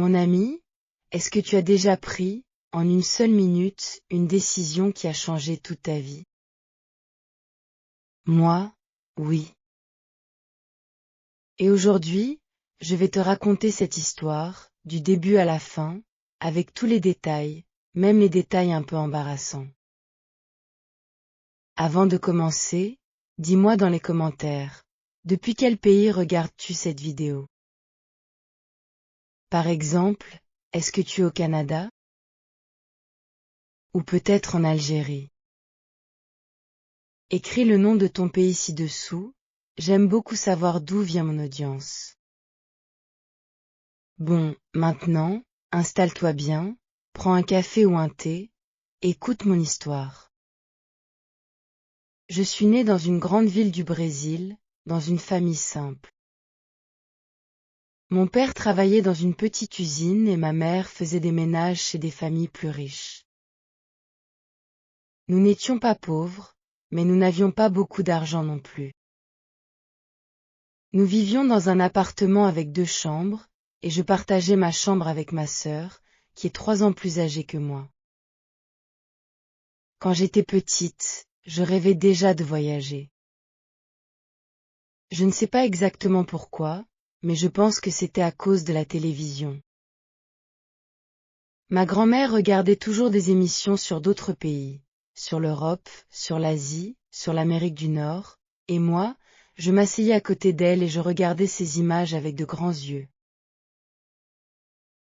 Mon ami, est-ce que tu as déjà pris, en une seule minute, une décision qui a changé toute ta vie? Moi, oui. Et aujourd'hui, je vais te raconter cette histoire, du début à la fin, avec tous les détails, même les détails un peu embarrassants. Avant de commencer, dis-moi dans les commentaires, depuis quel pays regardes-tu cette vidéo? Par exemple, est-ce que tu es au Canada? Ou peut-être en Algérie? Écris le nom de ton pays ci-dessous, j'aime beaucoup savoir d'où vient mon audience. Bon, maintenant, installe-toi bien, prends un café ou un thé, écoute mon histoire. Je suis née dans une grande ville du Brésil, dans une famille simple. Mon père travaillait dans une petite usine et ma mère faisait des ménages chez des familles plus riches. Nous n'étions pas pauvres, mais nous n'avions pas beaucoup d'argent non plus. Nous vivions dans un appartement avec 2 chambres, et je partageais ma chambre avec ma sœur, qui est 3 ans plus âgée que moi. Quand j'étais petite, je rêvais déjà de voyager. Je ne sais pas exactement pourquoi, mais je pense que c'était à cause de la télévision. Ma grand-mère regardait toujours des émissions sur d'autres pays, sur l'Europe, sur l'Asie, sur l'Amérique du Nord, et moi, je m'asseyais à côté d'elle et je regardais ces images avec de grands yeux.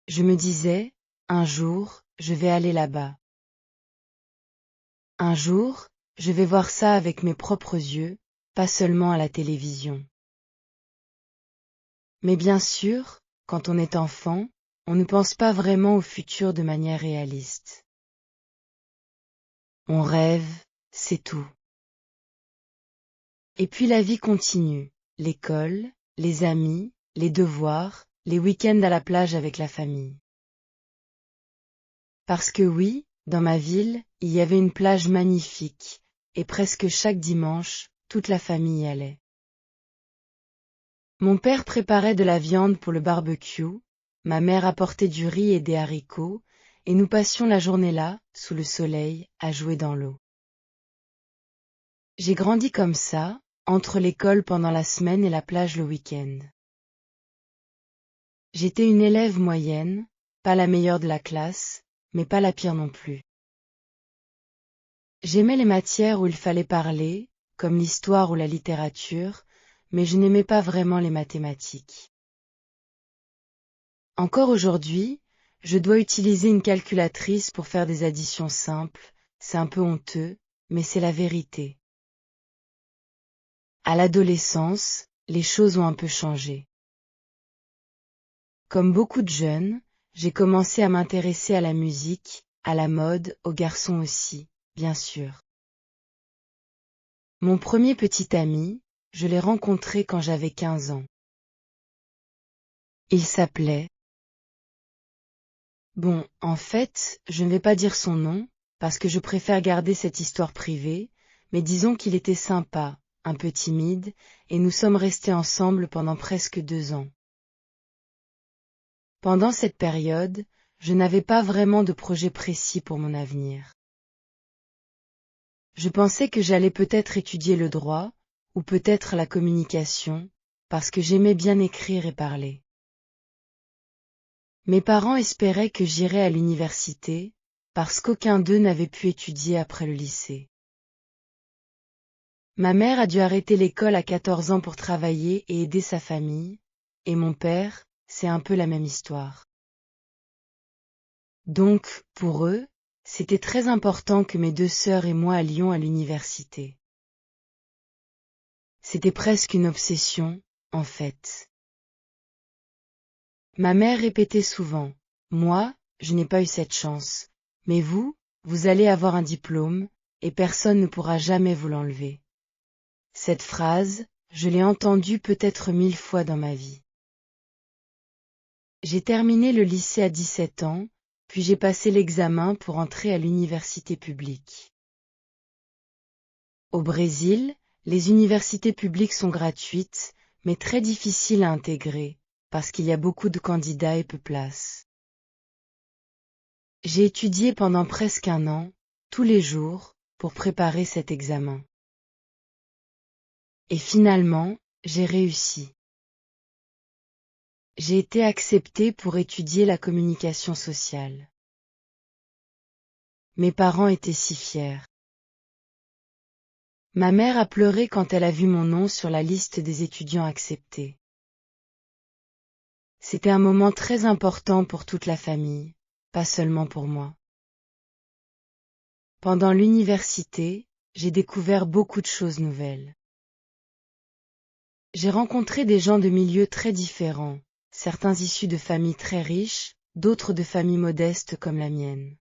Je me disais, un jour, je vais aller là-bas. Un jour, je vais voir ça avec mes propres yeux, pas seulement à la télévision. Mais bien sûr, quand on est enfant, on ne pense pas vraiment au futur de manière réaliste. On rêve, c'est tout. Et puis la vie continue, l'école, les amis, les devoirs, les week-ends à la plage avec la famille. Parce que oui, dans ma ville, il y avait une plage magnifique, et presque chaque dimanche, toute la famille y allait. Mon père préparait de la viande pour le barbecue, ma mère apportait du riz et des haricots, et nous passions la journée là, sous le soleil, à jouer dans l'eau. J'ai grandi comme ça, entre l'école pendant la semaine et la plage le week-end. J'étais une élève moyenne, pas la meilleure de la classe, mais pas la pire non plus. J'aimais les matières où il fallait parler, comme l'histoire ou la littérature, mais je n'aimais pas vraiment les mathématiques. Encore aujourd'hui, je dois utiliser une calculatrice pour faire des additions simples, c'est un peu honteux, mais c'est la vérité. À l'adolescence, les choses ont un peu changé. Comme beaucoup de jeunes, j'ai commencé à m'intéresser à la musique, à la mode, aux garçons aussi, bien sûr. Mon premier petit ami, je l'ai rencontré quand j'avais 15 ans. Il s'appelait... Bon, en fait, je ne vais pas dire son nom, parce que je préfère garder cette histoire privée, mais disons qu'il était sympa, un peu timide, et nous sommes restés ensemble pendant presque 2 ans. Pendant cette période, je n'avais pas vraiment de projet précis pour mon avenir. Je pensais que j'allais peut-être étudier le droit, ou peut-être la communication, parce que j'aimais bien écrire et parler. Mes parents espéraient que j'irais à l'université, parce qu'aucun d'eux n'avait pu étudier après le lycée. Ma mère a dû arrêter l'école à 14 ans pour travailler et aider sa famille, et mon père, c'est un peu la même histoire. Donc, pour eux, c'était très important que mes 2 sœurs et moi allions à l'université. C'était presque une obsession, en fait. Ma mère répétait souvent, « Moi, je n'ai pas eu cette chance, mais vous allez avoir un diplôme, et personne ne pourra jamais vous l'enlever. » Cette phrase, je l'ai entendue peut-être 1000 fois dans ma vie. J'ai terminé le lycée à 17 ans, puis j'ai passé l'examen pour entrer à l'université publique. Au Brésil, les universités publiques sont gratuites, mais très difficiles à intégrer, parce qu'il y a beaucoup de candidats et peu de places. J'ai étudié pendant presque 1 an, tous les jours, pour préparer cet examen. Et finalement, j'ai réussi. J'ai été acceptée pour étudier la communication sociale. Mes parents étaient si fiers. Ma mère a pleuré quand elle a vu mon nom sur la liste des étudiants acceptés. C'était un moment très important pour toute la famille, pas seulement pour moi. Pendant l'université, j'ai découvert beaucoup de choses nouvelles. J'ai rencontré des gens de milieux très différents, certains issus de familles très riches, d'autres de familles modestes comme la mienne.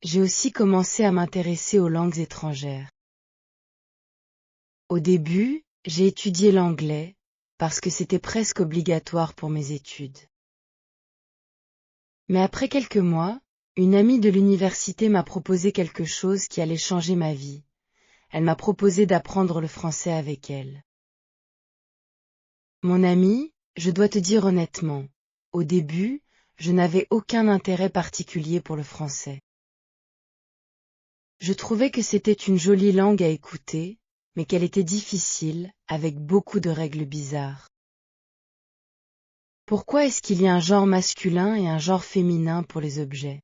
J'ai aussi commencé à m'intéresser aux langues étrangères. Au début, j'ai étudié l'anglais, parce que c'était presque obligatoire pour mes études. Mais après quelques mois, une amie de l'université m'a proposé quelque chose qui allait changer ma vie. Elle m'a proposé d'apprendre le français avec elle. Mon amie, je dois te dire honnêtement, au début, je n'avais aucun intérêt particulier pour le français. Je trouvais que c'était une jolie langue à écouter, mais qu'elle était difficile, avec beaucoup de règles bizarres. Pourquoi est-ce qu'il y a un genre masculin et un genre féminin pour les objets?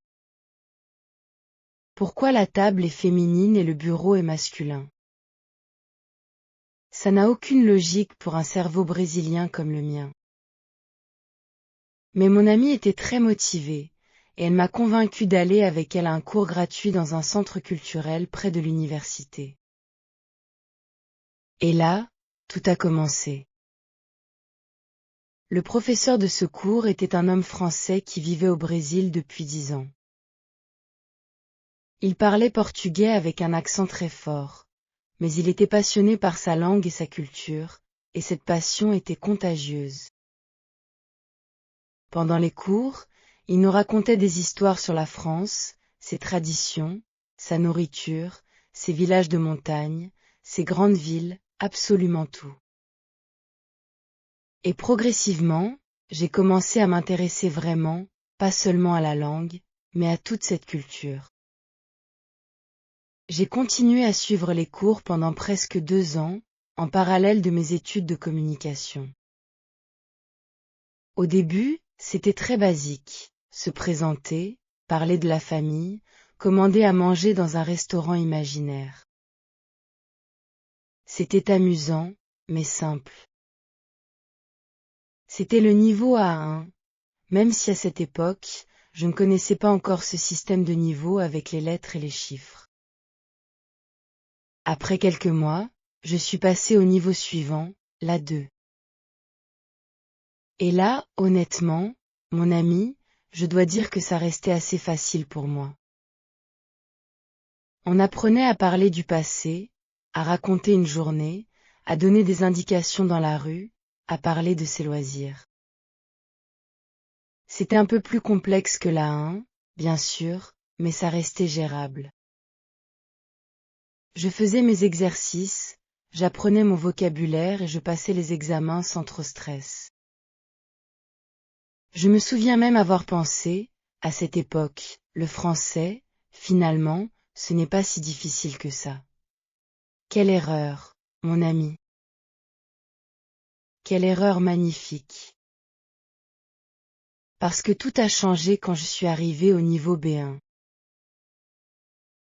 Pourquoi la table est féminine et le bureau est masculin? Ça n'a aucune logique pour un cerveau brésilien comme le mien. Mais mon amie était très motivée, et elle m'a convaincue d'aller avec elle à un cours gratuit dans un centre culturel près de l'université. Et là, tout a commencé. Le professeur de ce cours était un homme français qui vivait au Brésil depuis 10 ans. Il parlait portugais avec un accent très fort, mais il était passionné par sa langue et sa culture, et cette passion était contagieuse. Pendant les cours, il nous racontait des histoires sur la France, ses traditions, sa nourriture, ses villages de montagne, ses grandes villes, absolument tout. Et progressivement, j'ai commencé à m'intéresser vraiment, pas seulement à la langue, mais à toute cette culture. J'ai continué à suivre les cours pendant presque 2 ans, en parallèle de mes études de communication. Au début, c'était très basique, se présenter, parler de la famille, commander à manger dans un restaurant imaginaire. C'était amusant, mais simple. C'était le niveau A1, même si à cette époque, je ne connaissais pas encore ce système de niveau avec les lettres et les chiffres. Après quelques mois, je suis passé au niveau suivant, l'A2. Et là, honnêtement, mon ami, je dois dire que ça restait assez facile pour moi. On apprenait à parler du passé, à raconter une journée, à donner des indications dans la rue, à parler de ses loisirs. C'était un peu plus complexe que l'A1, bien sûr, mais ça restait gérable. Je faisais mes exercices, j'apprenais mon vocabulaire et je passais les examens sans trop stress. Je me souviens même avoir pensé, à cette époque, le français, finalement, ce n'est pas si difficile que ça. Quelle erreur, mon ami. Quelle erreur magnifique. Parce que tout a changé quand je suis arrivé au niveau B1.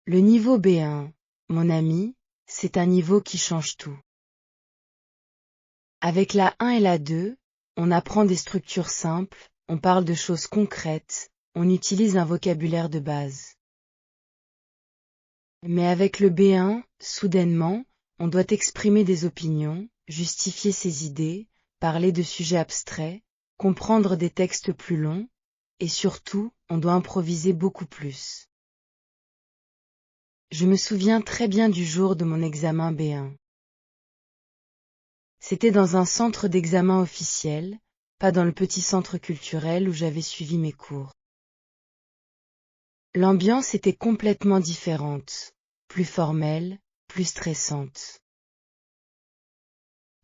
Le niveau B1, mon ami, c'est un niveau qui change tout. Avec la 1 et la 2, on apprend des structures simples, on parle de choses concrètes, on utilise un vocabulaire de base. Mais avec le B1, soudainement, on doit exprimer des opinions, justifier ses idées, parler de sujets abstraits, comprendre des textes plus longs, et surtout, on doit improviser beaucoup plus. Je me souviens très bien du jour de mon examen B1. C'était dans un centre d'examen officiel, pas dans le petit centre culturel où j'avais suivi mes cours. L'ambiance était complètement différente, plus formelle, plus stressante.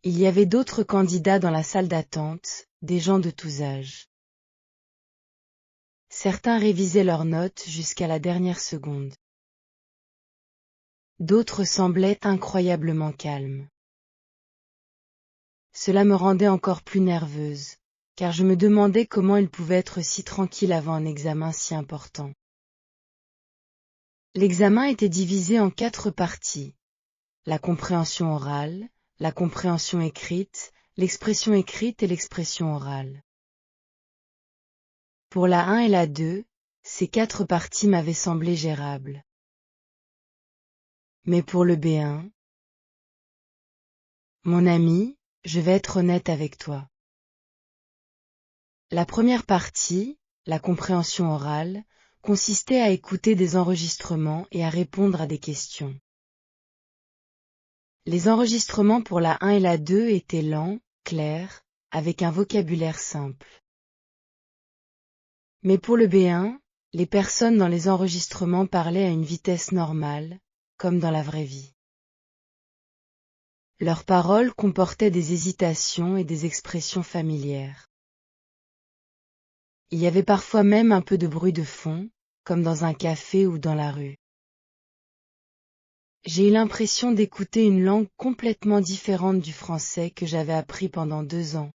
Il y avait d'autres candidats dans la salle d'attente, des gens de tous âges. Certains révisaient leurs notes jusqu'à la dernière seconde. D'autres semblaient incroyablement calmes. Cela me rendait encore plus nerveuse, car je me demandais comment ils pouvaient être si tranquilles avant un examen si important. L'examen était divisé en 4 parties. La compréhension orale, la compréhension écrite, l'expression écrite et l'expression orale. Pour la 1 et la 2, ces 4 parties m'avaient semblé gérables. Mais pour le B1, mon ami, je vais être honnête avec toi. La première partie, la compréhension orale, consistait à écouter des enregistrements et à répondre à des questions. Les enregistrements pour la 1 et la 2 étaient lents, clairs, avec un vocabulaire simple. Mais pour le B1, les personnes dans les enregistrements parlaient à une vitesse normale, comme dans la vraie vie. Leurs paroles comportaient des hésitations et des expressions familières. Il y avait parfois même un peu de bruit de fond, comme dans un café ou dans la rue. J'ai eu l'impression d'écouter une langue complètement différente du français que j'avais appris pendant 2 ans.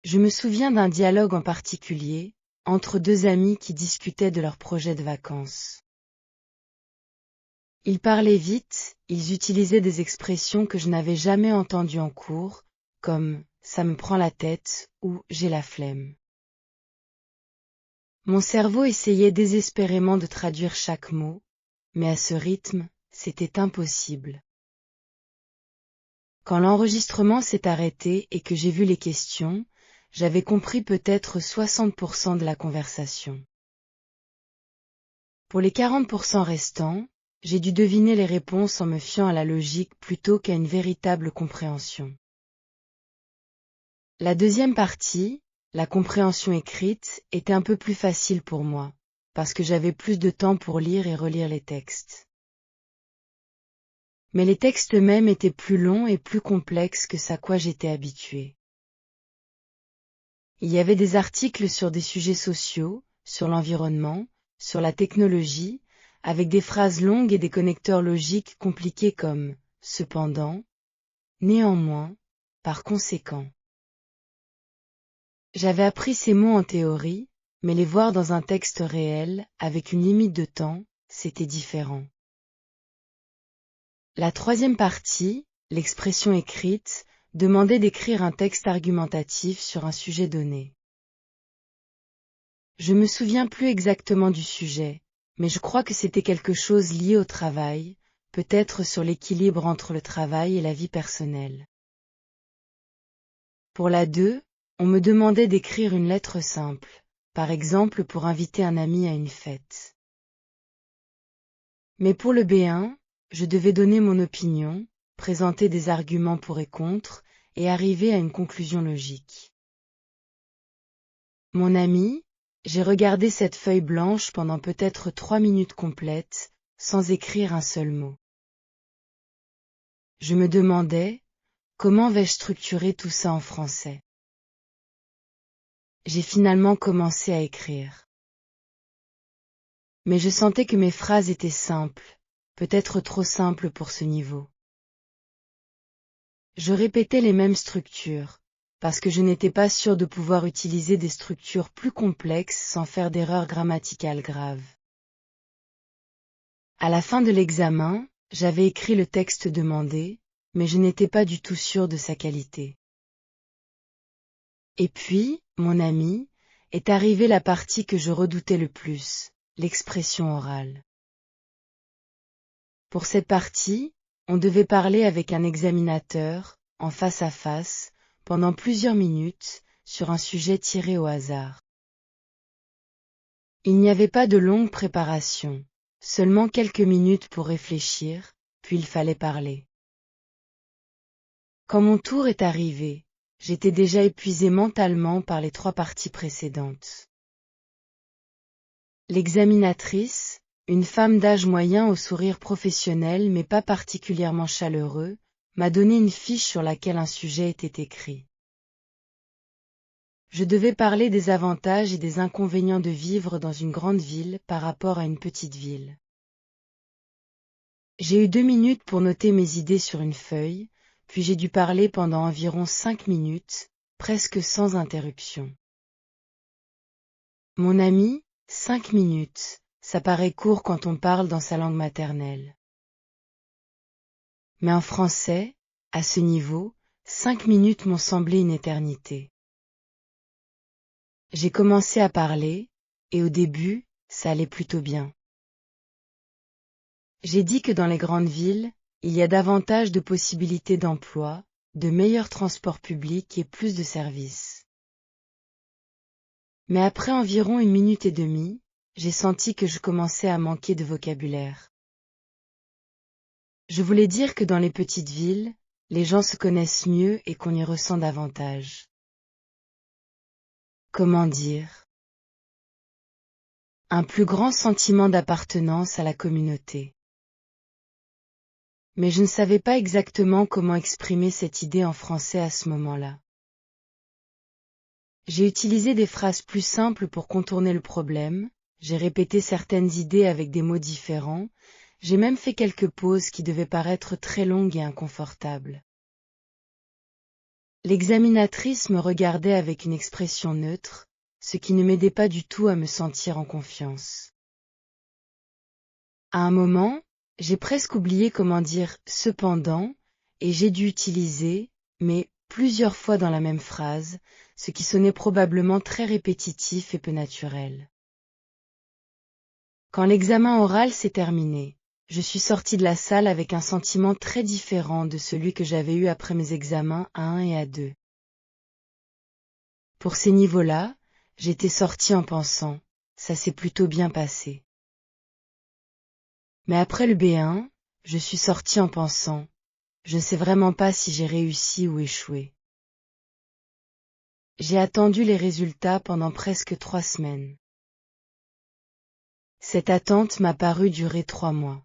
Je me souviens d'un dialogue en particulier, entre 2 amis qui discutaient de leur projet de vacances. Ils parlaient vite, ils utilisaient des expressions que je n'avais jamais entendues en cours, comme « ça me prend la tête » ou « j'ai la flemme ». Mon cerveau essayait désespérément de traduire chaque mot, mais à ce rythme, c'était impossible. Quand l'enregistrement s'est arrêté et que j'ai vu les questions, j'avais compris peut-être 60% de la conversation. Pour les 40% restants, j'ai dû deviner les réponses en me fiant à la logique plutôt qu'à une véritable compréhension. La deuxième partie, la compréhension écrite, était un peu plus facile pour moi, parce que j'avais plus de temps pour lire et relire les textes. Mais les textes eux-mêmes étaient plus longs et plus complexes que ce à quoi j'étais habituée. Il y avait des articles sur des sujets sociaux, sur l'environnement, sur la technologie, avec des phrases longues et des connecteurs logiques compliqués comme « cependant »,« néanmoins »,« par conséquent ». J'avais appris ces mots en théorie, mais les voir dans un texte réel, avec une limite de temps, c'était différent. La troisième partie, l'expression écrite, demandait d'écrire un texte argumentatif sur un sujet donné. Je me souviens plus exactement du sujet, mais je crois que c'était quelque chose lié au travail, peut-être sur l'équilibre entre le travail et la vie personnelle. Pour la 2, on me demandait d'écrire une lettre simple, par exemple pour inviter un ami à une fête. Mais pour le B1, je devais donner mon opinion, présenter des arguments pour et contre, et arriver à une conclusion logique. Mon ami, j'ai regardé cette feuille blanche pendant peut-être 3 minutes complètes, sans écrire un seul mot. Je me demandais, comment vais-je structurer tout ça en français? J'ai finalement commencé à écrire. Mais je sentais que mes phrases étaient simples, peut-être trop simples pour ce niveau. Je répétais les mêmes structures, parce que je n'étais pas sûre de pouvoir utiliser des structures plus complexes sans faire d'erreurs grammaticales graves. À la fin de l'examen, j'avais écrit le texte demandé, mais je n'étais pas du tout sûre de sa qualité. Et puis, mon ami, est arrivée la partie que je redoutais le plus, l'expression orale. Pour cette partie, on devait parler avec un examinateur, en face à face, pendant plusieurs minutes, sur un sujet tiré au hasard. Il n'y avait pas de longue préparation, seulement quelques minutes pour réfléchir, puis il fallait parler. Quand mon tour est arrivé, j'étais déjà épuisée mentalement par les 3 parties précédentes. L'examinatrice, une femme d'âge moyen au sourire professionnel mais pas particulièrement chaleureux, m'a donné une fiche sur laquelle un sujet était écrit. Je devais parler des avantages et des inconvénients de vivre dans une grande ville par rapport à une petite ville. J'ai eu 2 minutes pour noter mes idées sur une feuille, puis j'ai dû parler pendant environ 5 minutes, presque sans interruption. Mon ami, 5 minutes, ça paraît court quand on parle dans sa langue maternelle. Mais en français, à ce niveau, 5 minutes m'ont semblé une éternité. J'ai commencé à parler, et au début, ça allait plutôt bien. J'ai dit que dans les grandes villes, il y a davantage de possibilités d'emploi, de meilleurs transports publics et plus de services. Mais après environ 1 minute et demie, j'ai senti que je commençais à manquer de vocabulaire. Je voulais dire que dans les petites villes, les gens se connaissent mieux et qu'on y ressent davantage. Comment dire? Un plus grand sentiment d'appartenance à la communauté. Mais je ne savais pas exactement comment exprimer cette idée en français à ce moment-là. J'ai utilisé des phrases plus simples pour contourner le problème, j'ai répété certaines idées avec des mots différents, j'ai même fait quelques pauses qui devaient paraître très longues et inconfortables. L'examinatrice me regardait avec une expression neutre, ce qui ne m'aidait pas du tout à me sentir en confiance. À un moment, j'ai presque oublié comment dire « cependant » et j'ai dû utiliser « mais » plusieurs fois dans la même phrase, ce qui sonnait probablement très répétitif et peu naturel. Quand l'examen oral s'est terminé, je suis sortie de la salle avec un sentiment très différent de celui que j'avais eu après mes examens A1 et A2. Pour ces niveaux-là, j'étais sortie en pensant « ça s'est plutôt bien passé ». Mais après le B1, je suis sortie en pensant « je ne sais vraiment pas si j'ai réussi ou échoué ». J'ai attendu les résultats pendant presque 3 semaines. Cette attente m'a paru durer 3 mois.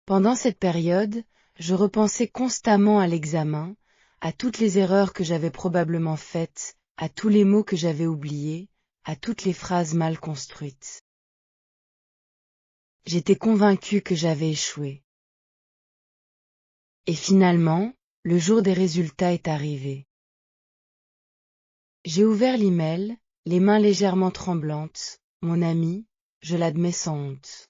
Pendant cette période, je repensais constamment à l'examen, à toutes les erreurs que j'avais probablement faites, à tous les mots que j'avais oubliés, à toutes les phrases mal construites. J'étais convaincue que j'avais échoué. Et finalement, le jour des résultats est arrivé. J'ai ouvert l'email, les mains légèrement tremblantes, mon ami, je l'admets sans honte.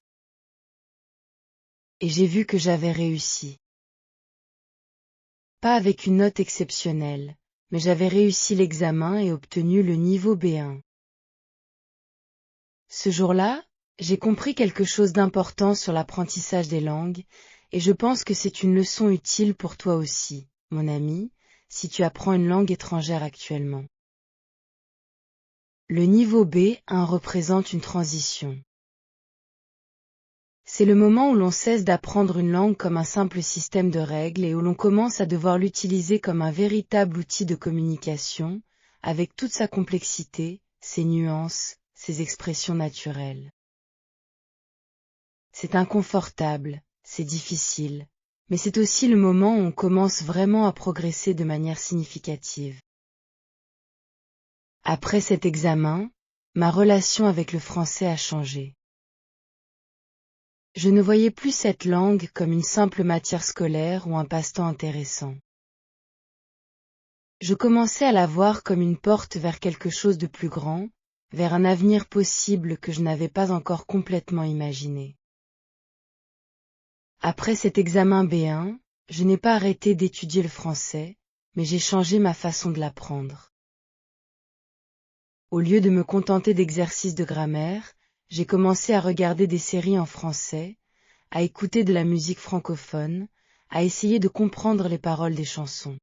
Et j'ai vu que j'avais réussi. Pas avec une note exceptionnelle, mais j'avais réussi l'examen et obtenu le niveau B1. Ce jour-là, j'ai compris quelque chose d'important sur l'apprentissage des langues, et je pense que c'est une leçon utile pour toi aussi, mon ami, si tu apprends une langue étrangère actuellement. Le niveau B1 représente une transition. C'est le moment où l'on cesse d'apprendre une langue comme un simple système de règles et où l'on commence à devoir l'utiliser comme un véritable outil de communication, avec toute sa complexité, ses nuances, ses expressions naturelles. C'est inconfortable, c'est difficile, mais c'est aussi le moment où on commence vraiment à progresser de manière significative. Après cet examen, ma relation avec le français a changé. Je ne voyais plus cette langue comme une simple matière scolaire ou un passe-temps intéressant. Je commençais à la voir comme une porte vers quelque chose de plus grand, vers un avenir possible que je n'avais pas encore complètement imaginé. Après cet examen B1, je n'ai pas arrêté d'étudier le français, mais j'ai changé ma façon de l'apprendre. Au lieu de me contenter d'exercices de grammaire, j'ai commencé à regarder des séries en français, à écouter de la musique francophone, à essayer de comprendre les paroles des chansons.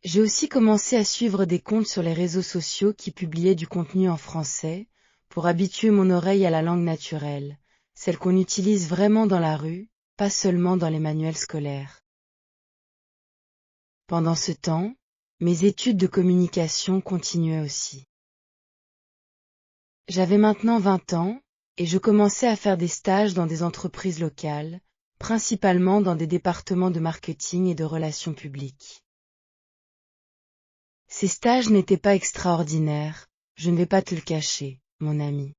J'ai aussi commencé à suivre des comptes sur les réseaux sociaux qui publiaient du contenu en français, pour habituer mon oreille à la langue naturelle, celle qu'on utilise vraiment dans la rue, pas seulement dans les manuels scolaires. Pendant ce temps, mes études de communication continuaient aussi. J'avais maintenant 20 ans, et je commençais à faire des stages dans des entreprises locales, principalement dans des départements de marketing et de relations publiques. Ces stages n'étaient pas extraordinaires, je ne vais pas te le cacher, mon ami.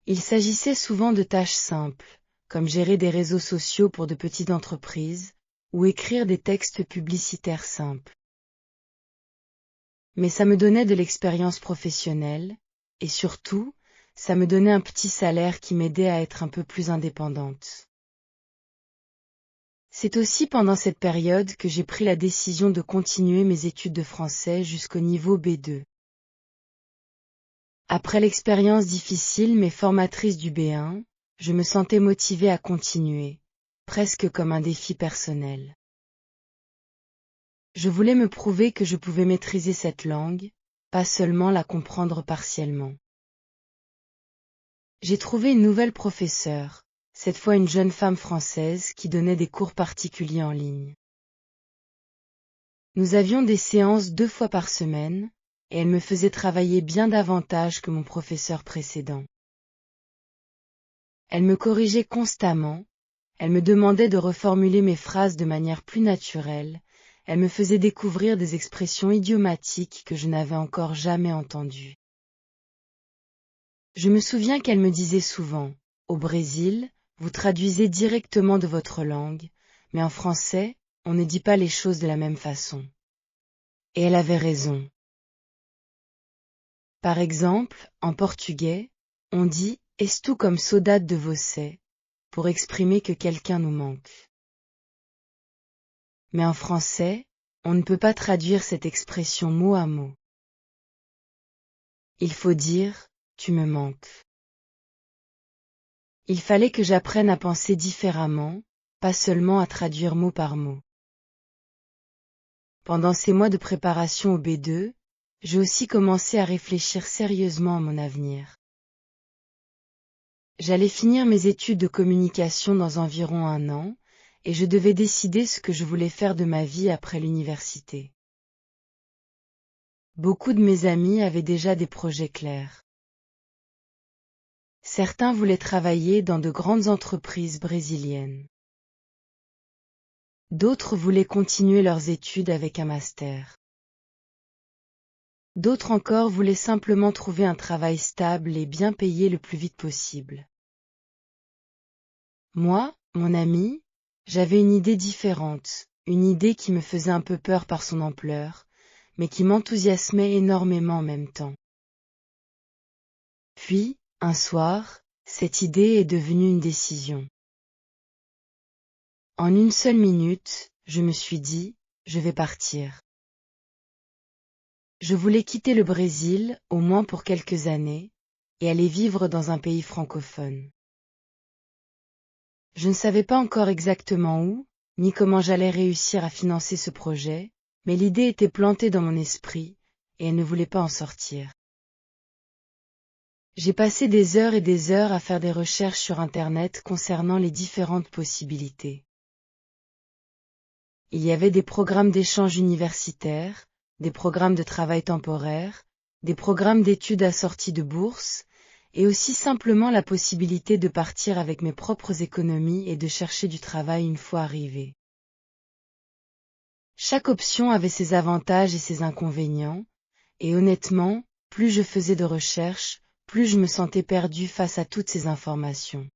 Il s'agissait souvent de tâches simples, comme gérer des réseaux sociaux pour de petites entreprises, ou écrire des textes publicitaires simples. Mais ça me donnait de l'expérience professionnelle, et surtout, ça me donnait un petit salaire qui m'aidait à être un peu plus indépendante. C'est aussi pendant cette période que j'ai pris la décision de continuer mes études de français jusqu'au niveau B2. Après l'expérience difficile mais formatrice du B1, je me sentais motivée à continuer, presque comme un défi personnel. Je voulais me prouver que je pouvais maîtriser cette langue, pas seulement la comprendre partiellement. J'ai trouvé une nouvelle professeure, cette fois une jeune femme française qui donnait des cours particuliers en ligne. Nous avions des séances 2 fois par semaine, et elle me faisait travailler bien davantage que mon professeur précédent. Elle me corrigeait constamment, elle me demandait de reformuler mes phrases de manière plus naturelle, elle me faisait découvrir des expressions idiomatiques que je n'avais encore jamais entendues. Je me souviens qu'elle me disait souvent, « Au Brésil, vous traduisez directement de votre langue, mais en français, on ne dit pas les choses de la même façon. » Et elle avait raison. Par exemple, en portugais, on dit « estou comme saudade de você » pour exprimer que quelqu'un nous manque. Mais en français, on ne peut pas traduire cette expression mot à mot. Il faut dire « tu me manques ». Il fallait que j'apprenne à penser différemment, pas seulement à traduire mot par mot. Pendant ces mois de préparation au B2, j'ai aussi commencé à réfléchir sérieusement à mon avenir. J'allais finir mes études de communication dans environ 1 an, et je devais décider ce que je voulais faire de ma vie après l'université. Beaucoup de mes amis avaient déjà des projets clairs. Certains voulaient travailler dans de grandes entreprises brésiliennes. D'autres voulaient continuer leurs études avec un master. D'autres encore voulaient simplement trouver un travail stable et bien payé le plus vite possible. Moi, mon ami, j'avais une idée différente, une idée qui me faisait un peu peur par son ampleur, mais qui m'enthousiasmait énormément en même temps. Puis, un soir, cette idée est devenue une décision. En une seule minute, je me suis dit, je vais partir. Je voulais quitter le Brésil, au moins pour quelques années, et aller vivre dans un pays francophone. Je ne savais pas encore exactement où, ni comment j'allais réussir à financer ce projet, mais l'idée était plantée dans mon esprit, et elle ne voulait pas en sortir. J'ai passé des heures et des heures à faire des recherches sur Internet concernant les différentes possibilités. Il y avait des programmes d'échange universitaires, des programmes de travail temporaire, des programmes d'études assortis de bourses, et aussi simplement la possibilité de partir avec mes propres économies et de chercher du travail une fois arrivé. Chaque option avait ses avantages et ses inconvénients, et honnêtement, plus je faisais de recherches, plus je me sentais perdue face à toutes ces informations.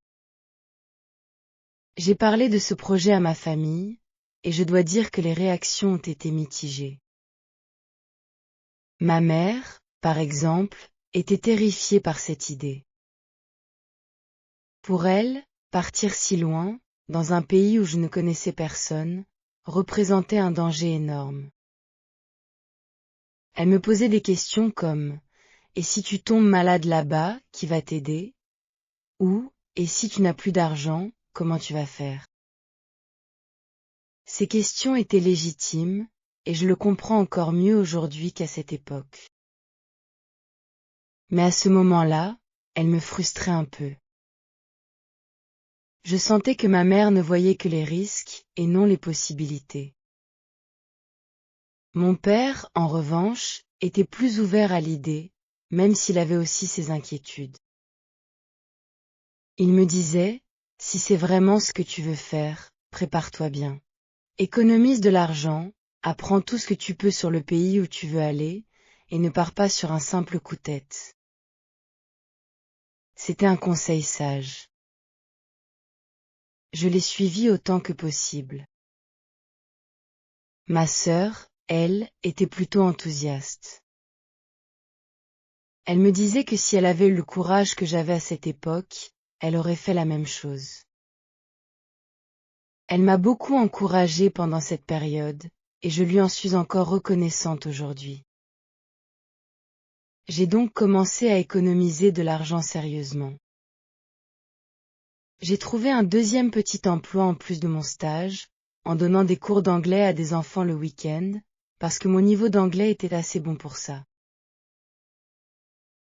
J'ai parlé de ce projet à ma famille, et je dois dire que les réactions ont été mitigées. Ma mère, par exemple, était terrifiée par cette idée. Pour elle, partir si loin, dans un pays où je ne connaissais personne, représentait un danger énorme. Elle me posait des questions comme « Et si tu tombes malade là-bas, qui va t'aider ?» ou « Et si tu n'as plus d'argent, comment tu vas faire ?» Ces questions étaient légitimes, et je le comprends encore mieux aujourd'hui qu'à cette époque. Mais à ce moment-là, elle me frustrait un peu. Je sentais que ma mère ne voyait que les risques et non les possibilités. Mon père, en revanche, était plus ouvert à l'idée, même s'il avait aussi ses inquiétudes. Il me disait, si c'est vraiment ce que tu veux faire, prépare-toi bien. Économise de l'argent, apprends tout ce que tu peux sur le pays où tu veux aller, et ne pars pas sur un simple coup de tête. C'était un conseil sage. Je l'ai suivi autant que possible. Ma sœur, elle, était plutôt enthousiaste. Elle me disait que si elle avait eu le courage que j'avais à cette époque, elle aurait fait la même chose. Elle m'a beaucoup encouragée pendant cette période, et je lui en suis encore reconnaissante aujourd'hui. J'ai donc commencé à économiser de l'argent sérieusement. J'ai trouvé un deuxième petit emploi en plus de mon stage, en donnant des cours d'anglais à des enfants le week-end, parce que mon niveau d'anglais était assez bon pour ça.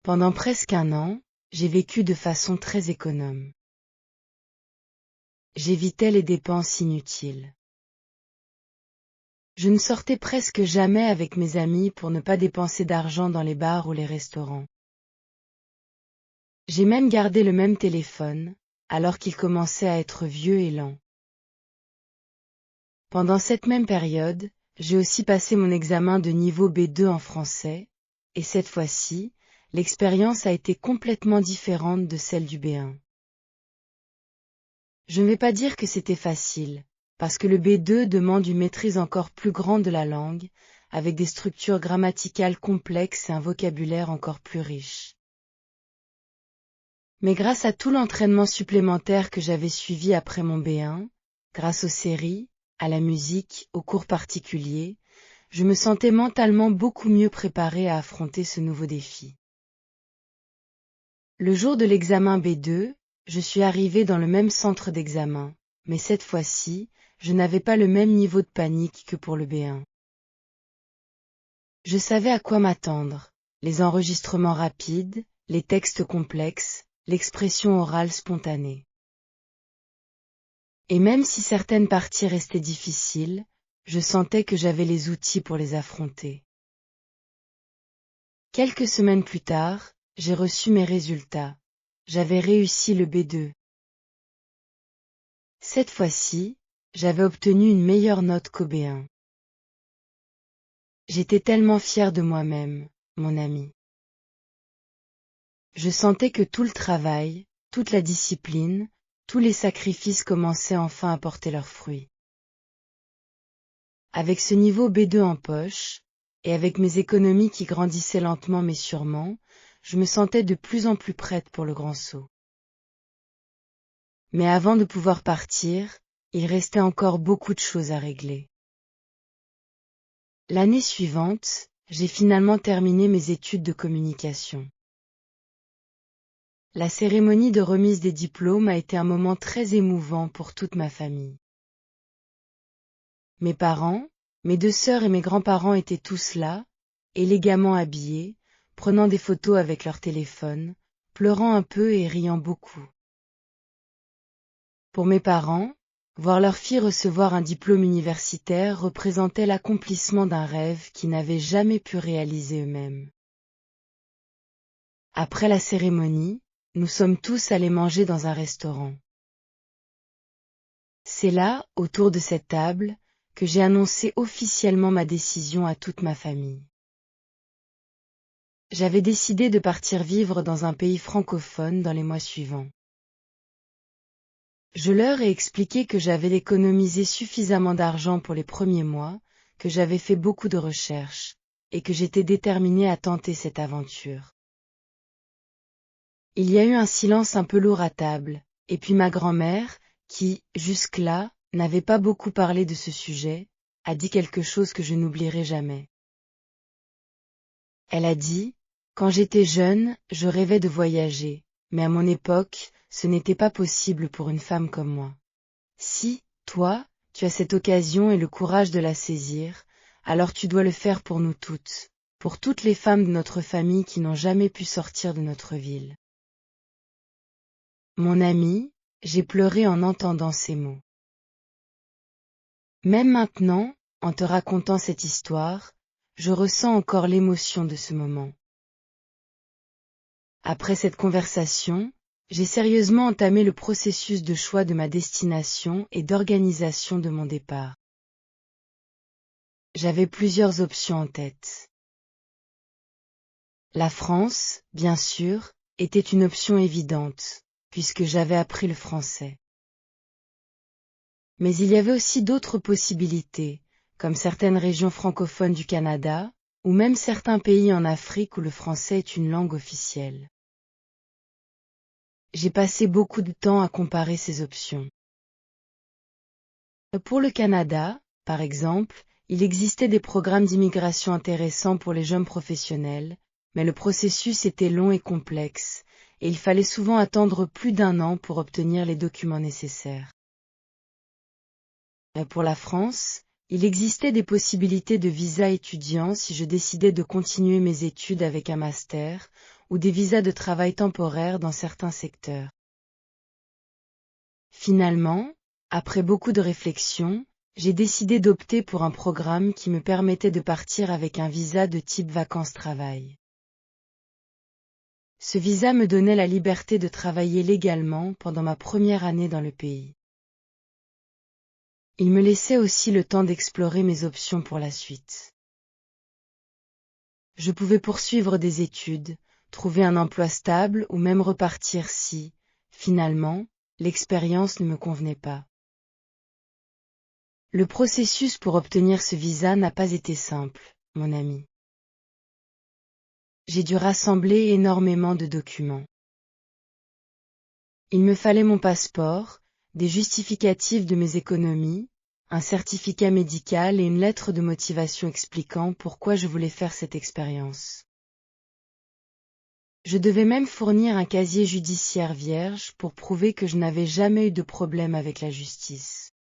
Pendant presque un an, j'ai vécu de façon très économe. J'évitais les dépenses inutiles. Je ne sortais presque jamais avec mes amis pour ne pas dépenser d'argent dans les bars ou les restaurants. J'ai même gardé le même téléphone, alors qu'il commençait à être vieux et lent. Pendant cette même période, j'ai aussi passé mon examen de niveau B2 en français, et cette fois-ci, l'expérience a été complètement différente de celle du B1. Je ne vais pas dire que c'était facile, parce que le B2 demande une maîtrise encore plus grande de la langue, avec des structures grammaticales complexes et un vocabulaire encore plus riche. Mais grâce à tout l'entraînement supplémentaire que j'avais suivi après mon B1, grâce aux séries, à la musique, aux cours particuliers, je me sentais mentalement beaucoup mieux préparée à affronter ce nouveau défi. Le jour de l'examen B2, je suis arrivée dans le même centre d'examen, mais cette fois-ci, je n'avais pas le même niveau de panique que pour le B1. Je savais à quoi m'attendre, les enregistrements rapides, les textes complexes, l'expression orale spontanée. Et même si certaines parties restaient difficiles, je sentais que j'avais les outils pour les affronter. Quelques semaines plus tard, j'ai reçu mes résultats. J'avais réussi le B2. Cette fois-ci, j'avais obtenu une meilleure note qu'au B1. J'étais tellement fière de moi-même, mon ami. Je sentais que tout le travail, toute la discipline, tous les sacrifices commençaient enfin à porter leurs fruits. Avec ce niveau B2 en poche, et avec mes économies qui grandissaient lentement mais sûrement, je me sentais de plus en plus prête pour le grand saut. Mais avant de pouvoir partir, il restait encore beaucoup de choses à régler. L'année suivante, j'ai finalement terminé mes études de communication. La cérémonie de remise des diplômes a été un moment très émouvant pour toute ma famille. Mes parents, mes deux sœurs et mes grands-parents étaient tous là, élégamment habillés, prenant des photos avec leur téléphone, pleurant un peu et riant beaucoup. Pour mes parents, voir leur fille recevoir un diplôme universitaire représentait l'accomplissement d'un rêve qu'ils n'avaient jamais pu réaliser eux-mêmes. Après la cérémonie, nous sommes tous allés manger dans un restaurant. C'est là, autour de cette table, que j'ai annoncé officiellement ma décision à toute ma famille. J'avais décidé de partir vivre dans un pays francophone dans les mois suivants. Je leur ai expliqué que j'avais économisé suffisamment d'argent pour les premiers mois, que j'avais fait beaucoup de recherches, et que j'étais déterminée à tenter cette aventure. Il y a eu un silence un peu lourd à table, et puis ma grand-mère, qui, jusque-là, n'avait pas beaucoup parlé de ce sujet, a dit quelque chose que je n'oublierai jamais. Elle a dit, « Quand j'étais jeune, je rêvais de voyager, mais à mon époque, ce n'était pas possible pour une femme comme moi. Si, toi, tu as cette occasion et le courage de la saisir, alors tu dois le faire pour nous toutes, pour toutes les femmes de notre famille qui n'ont jamais pu sortir de notre ville. » Mon ami, j'ai pleuré en entendant ces mots. Même maintenant, en te racontant cette histoire, je ressens encore l'émotion de ce moment. Après cette conversation, j'ai sérieusement entamé le processus de choix de ma destination et d'organisation de mon départ. J'avais plusieurs options en tête. La France, bien sûr, était une option évidente, puisque j'avais appris le français. Mais il y avait aussi d'autres possibilités, comme certaines régions francophones du Canada, ou même certains pays en Afrique où le français est une langue officielle. J'ai passé beaucoup de temps à comparer ces options. Pour le Canada, par exemple, il existait des programmes d'immigration intéressants pour les jeunes professionnels, mais le processus était long et complexe, et il fallait souvent attendre plus d'1 an pour obtenir les documents nécessaires. Pour la France, il existait des possibilités de visa étudiant si je décidais de continuer mes études avec un master, ou des visas de travail temporaire dans certains secteurs. Finalement, après beaucoup de réflexion, j'ai décidé d'opter pour un programme qui me permettait de partir avec un visa de type vacances-travail. Ce visa me donnait la liberté de travailler légalement pendant ma première année dans le pays. Il me laissait aussi le temps d'explorer mes options pour la suite. Je pouvais poursuivre des études, trouver un emploi stable ou même repartir si, finalement, l'expérience ne me convenait pas. Le processus pour obtenir ce visa n'a pas été simple, mon ami. J'ai dû rassembler énormément de documents. Il me fallait mon passeport, des justificatifs de mes économies, un certificat médical et une lettre de motivation expliquant pourquoi je voulais faire cette expérience. Je devais même fournir un casier judiciaire vierge pour prouver que je n'avais jamais eu de problème avec la justice.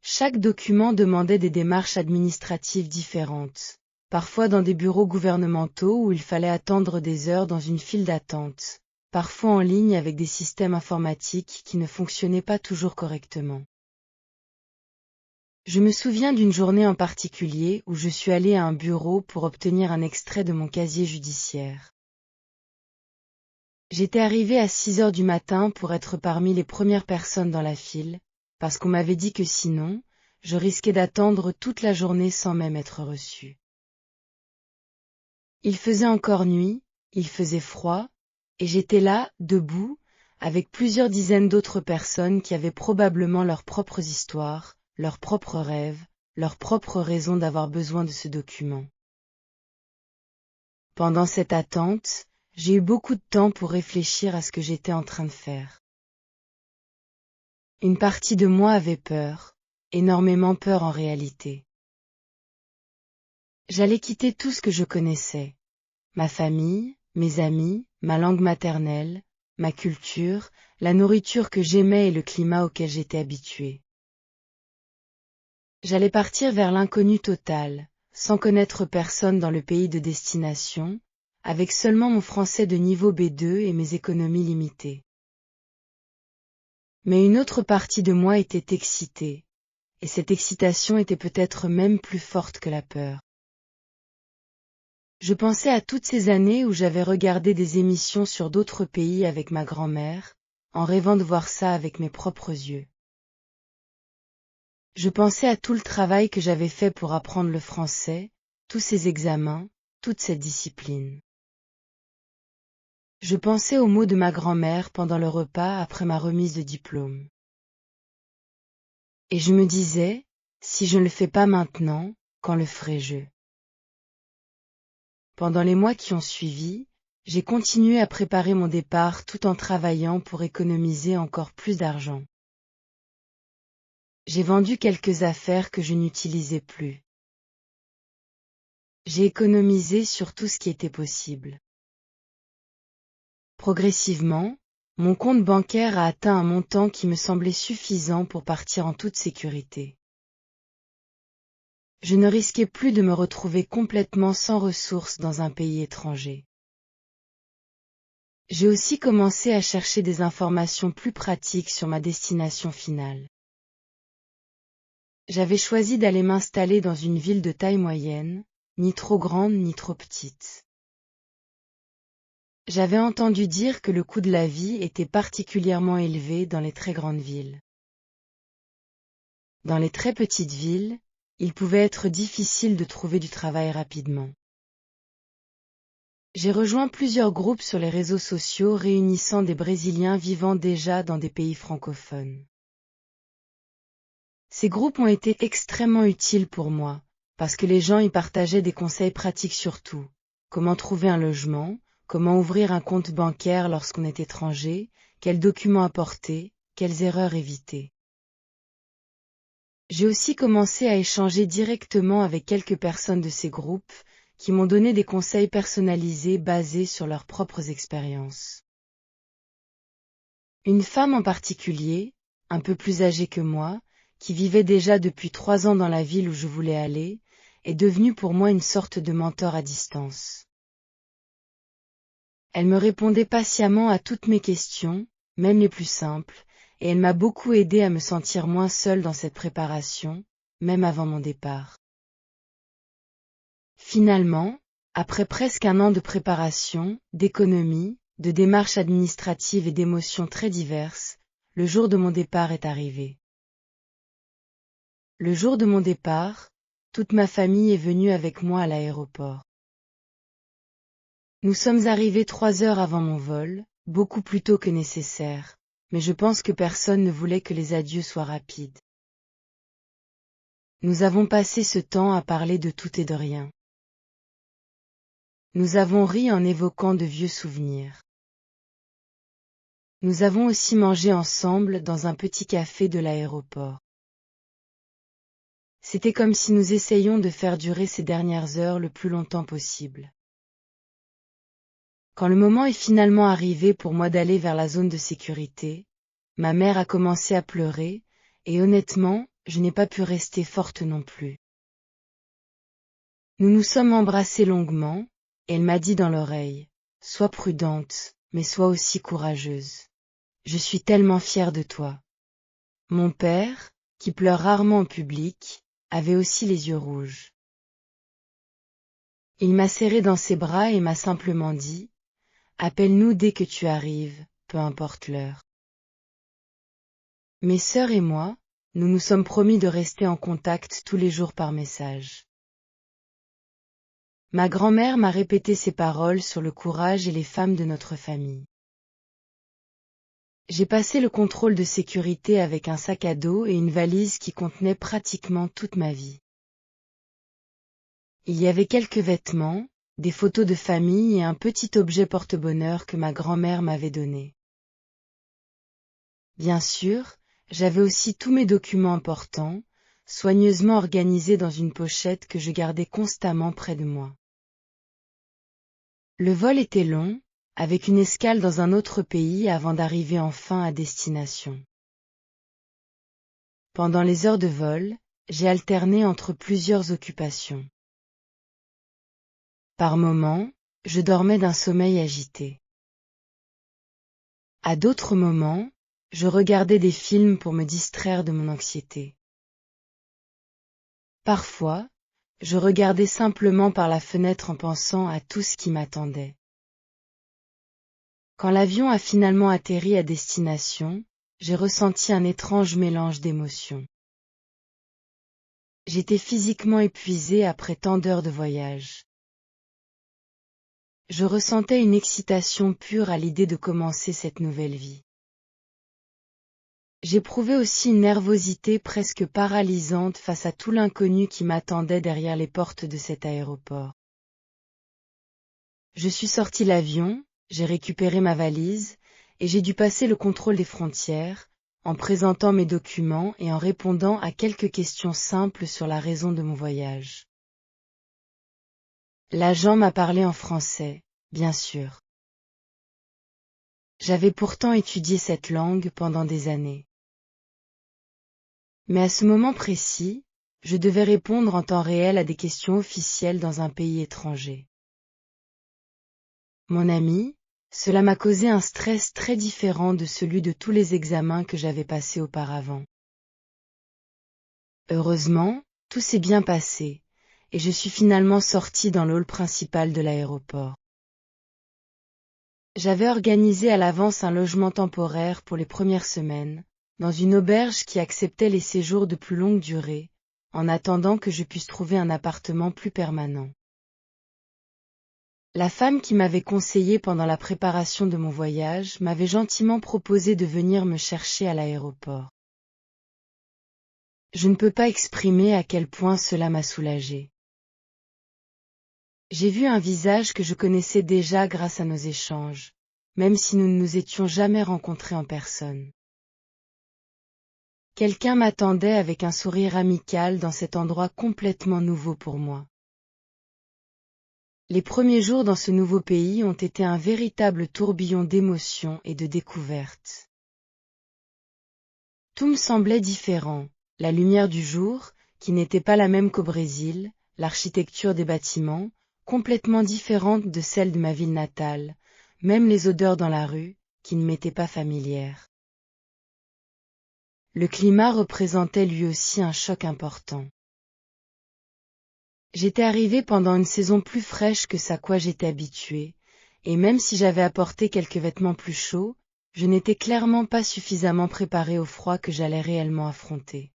Chaque document demandait des démarches administratives différentes, parfois dans des bureaux gouvernementaux où il fallait attendre des heures dans une file d'attente, parfois en ligne avec des systèmes informatiques qui ne fonctionnaient pas toujours correctement. Je me souviens d'une journée en particulier où je suis allée à un bureau pour obtenir un extrait de mon casier judiciaire. J'étais arrivée à 6 heures du matin pour être parmi les premières personnes dans la file, parce qu'on m'avait dit que sinon, je risquais d'attendre toute la journée sans même être reçue. Il faisait encore nuit, il faisait froid, et j'étais là, debout, avec plusieurs dizaines d'autres personnes qui avaient probablement leurs propres histoires, leurs propres rêves, leurs propres raisons d'avoir besoin de ce document. Pendant cette attente, j'ai eu beaucoup de temps pour réfléchir à ce que j'étais en train de faire. Une partie de moi avait peur, énormément peur en réalité. J'allais quitter tout ce que je connaissais, ma famille, mes amis, ma langue maternelle, ma culture, la nourriture que j'aimais et le climat auquel j'étais habituée. J'allais partir vers l'inconnu total, sans connaître personne dans le pays de destination, avec seulement mon français de niveau B2 et mes économies limitées. Mais une autre partie de moi était excitée, et cette excitation était peut-être même plus forte que la peur. Je pensais à toutes ces années où j'avais regardé des émissions sur d'autres pays avec ma grand-mère, en rêvant de voir ça avec mes propres yeux. Je pensais à tout le travail que j'avais fait pour apprendre le français, tous ces examens, toute cette discipline. Je pensais aux mots de ma grand-mère pendant le repas après ma remise de diplôme. Et je me disais, si je ne le fais pas maintenant, quand le ferai-je? Pendant les mois qui ont suivi, j'ai continué à préparer mon départ tout en travaillant pour économiser encore plus d'argent. J'ai vendu quelques affaires que je n'utilisais plus. J'ai économisé sur tout ce qui était possible. Progressivement, mon compte bancaire a atteint un montant qui me semblait suffisant pour partir en toute sécurité. Je ne risquais plus de me retrouver complètement sans ressources dans un pays étranger. J'ai aussi commencé à chercher des informations plus pratiques sur ma destination finale. J'avais choisi d'aller m'installer dans une ville de taille moyenne, ni trop grande ni trop petite. J'avais entendu dire que le coût de la vie était particulièrement élevé dans les très grandes villes. Dans les très petites villes, il pouvait être difficile de trouver du travail rapidement. J'ai rejoint plusieurs groupes sur les réseaux sociaux réunissant des Brésiliens vivant déjà dans des pays francophones. Ces groupes ont été extrêmement utiles pour moi, parce que les gens y partageaient des conseils pratiques sur tout. Comment trouver un logement, comment ouvrir un compte bancaire lorsqu'on est étranger, quels documents apporter, quelles erreurs éviter. J'ai aussi commencé à échanger directement avec quelques personnes de ces groupes, qui m'ont donné des conseils personnalisés basés sur leurs propres expériences. Une femme en particulier, un peu plus âgée que moi, qui vivait déjà depuis 3 ans dans la ville où je voulais aller, est devenue pour moi une sorte de mentor à distance. Elle me répondait patiemment à toutes mes questions, même les plus simples, et elle m'a beaucoup aidé à me sentir moins seule dans cette préparation, même avant mon départ. Finalement, après presque 1 an de préparation, d'économie, de démarches administratives et d'émotions très diverses, le jour de mon départ est arrivé. Le jour de mon départ, toute ma famille est venue avec moi à l'aéroport. Nous sommes arrivés 3 heures avant mon vol, beaucoup plus tôt que nécessaire, mais je pense que personne ne voulait que les adieux soient rapides. Nous avons passé ce temps à parler de tout et de rien. Nous avons ri en évoquant de vieux souvenirs. Nous avons aussi mangé ensemble dans un petit café de l'aéroport. C'était comme si nous essayions de faire durer ces dernières heures le plus longtemps possible. Quand le moment est finalement arrivé pour moi d'aller vers la zone de sécurité, ma mère a commencé à pleurer, et honnêtement, je n'ai pas pu rester forte non plus. Nous nous sommes embrassés longuement, et elle m'a dit dans l'oreille, « Sois prudente, mais sois aussi courageuse. Je suis tellement fière de toi. » Mon père, qui pleure rarement en public, avait aussi les yeux rouges. Il m'a serré dans ses bras et m'a simplement dit, « Appelle-nous dès que tu arrives, peu importe l'heure. » Mes sœurs et moi, nous nous sommes promis de rester en contact tous les jours par message. Ma grand-mère m'a répété ces paroles sur le courage et les femmes de notre famille. J'ai passé le contrôle de sécurité avec un sac à dos et une valise qui contenait pratiquement toute ma vie. Il y avait quelques vêtements, des photos de famille et un petit objet porte-bonheur que ma grand-mère m'avait donné. Bien sûr, j'avais aussi tous mes documents importants, soigneusement organisés dans une pochette que je gardais constamment près de moi. Le vol était long, avec une escale dans un autre pays avant d'arriver enfin à destination. Pendant les heures de vol, j'ai alterné entre plusieurs occupations. Par moments, je dormais d'un sommeil agité. À d'autres moments, je regardais des films pour me distraire de mon anxiété. Parfois, je regardais simplement par la fenêtre en pensant à tout ce qui m'attendait. Quand l'avion a finalement atterri à destination, j'ai ressenti un étrange mélange d'émotions. J'étais physiquement épuisée après tant d'heures de voyage. Je ressentais une excitation pure à l'idée de commencer cette nouvelle vie. J'éprouvais aussi une nervosité presque paralysante face à tout l'inconnu qui m'attendait derrière les portes de cet aéroport. Je suis sortie l'avion, j'ai récupéré ma valise, et j'ai dû passer le contrôle des frontières, en présentant mes documents et en répondant à quelques questions simples sur la raison de mon voyage. L'agent m'a parlé en français, bien sûr. J'avais pourtant étudié cette langue pendant des années. Mais à ce moment précis, je devais répondre en temps réel à des questions officielles dans un pays étranger. Mon ami, cela m'a causé un stress très différent de celui de tous les examens que j'avais passés auparavant. Heureusement, tout s'est bien passé, et je suis finalement sortie dans le hall principal de l'aéroport. J'avais organisé à l'avance un logement temporaire pour les premières semaines, dans une auberge qui acceptait les séjours de plus longue durée, en attendant que je puisse trouver un appartement plus permanent. La femme qui m'avait conseillé pendant la préparation de mon voyage m'avait gentiment proposé de venir me chercher à l'aéroport. Je ne peux pas exprimer à quel point cela m'a soulagée. J'ai vu un visage que je connaissais déjà grâce à nos échanges, même si nous ne nous étions jamais rencontrés en personne. Quelqu'un m'attendait avec un sourire amical dans cet endroit complètement nouveau pour moi. Les premiers jours dans ce nouveau pays ont été un véritable tourbillon d'émotions et de découvertes. Tout me semblait différent, la lumière du jour, qui n'était pas la même qu'au Brésil, l'architecture des bâtiments, complètement différente de celle de ma ville natale, même les odeurs dans la rue, qui ne m'étaient pas familières. Le climat représentait lui aussi un choc important. J'étais arrivée pendant une saison plus fraîche que ce à quoi j'étais habituée, et même si j'avais apporté quelques vêtements plus chauds, je n'étais clairement pas suffisamment préparée au froid que j'allais réellement affronter.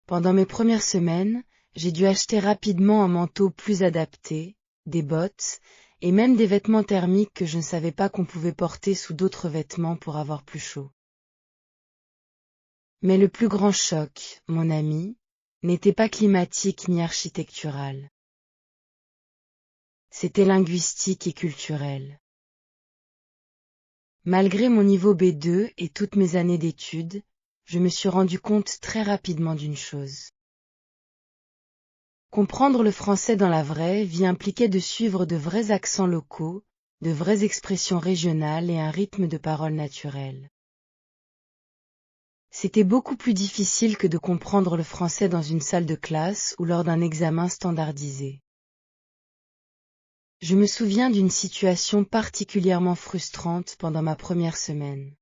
Pendant mes premières semaines, j'ai dû acheter rapidement un manteau plus adapté, des bottes, et même des vêtements thermiques que je ne savais pas qu'on pouvait porter sous d'autres vêtements pour avoir plus chaud. Mais le plus grand choc, mon ami, n'était pas climatique ni architectural. C'était linguistique et culturel. Malgré mon niveau B2 et toutes mes années d'études, je me suis rendu compte très rapidement d'une chose. Comprendre le français dans la vraie vie impliquait de suivre de vrais accents locaux, de vraies expressions régionales et un rythme de parole naturel. C'était beaucoup plus difficile que de comprendre le français dans une salle de classe ou lors d'un examen standardisé. Je me souviens d'une situation particulièrement frustrante pendant ma première semaine.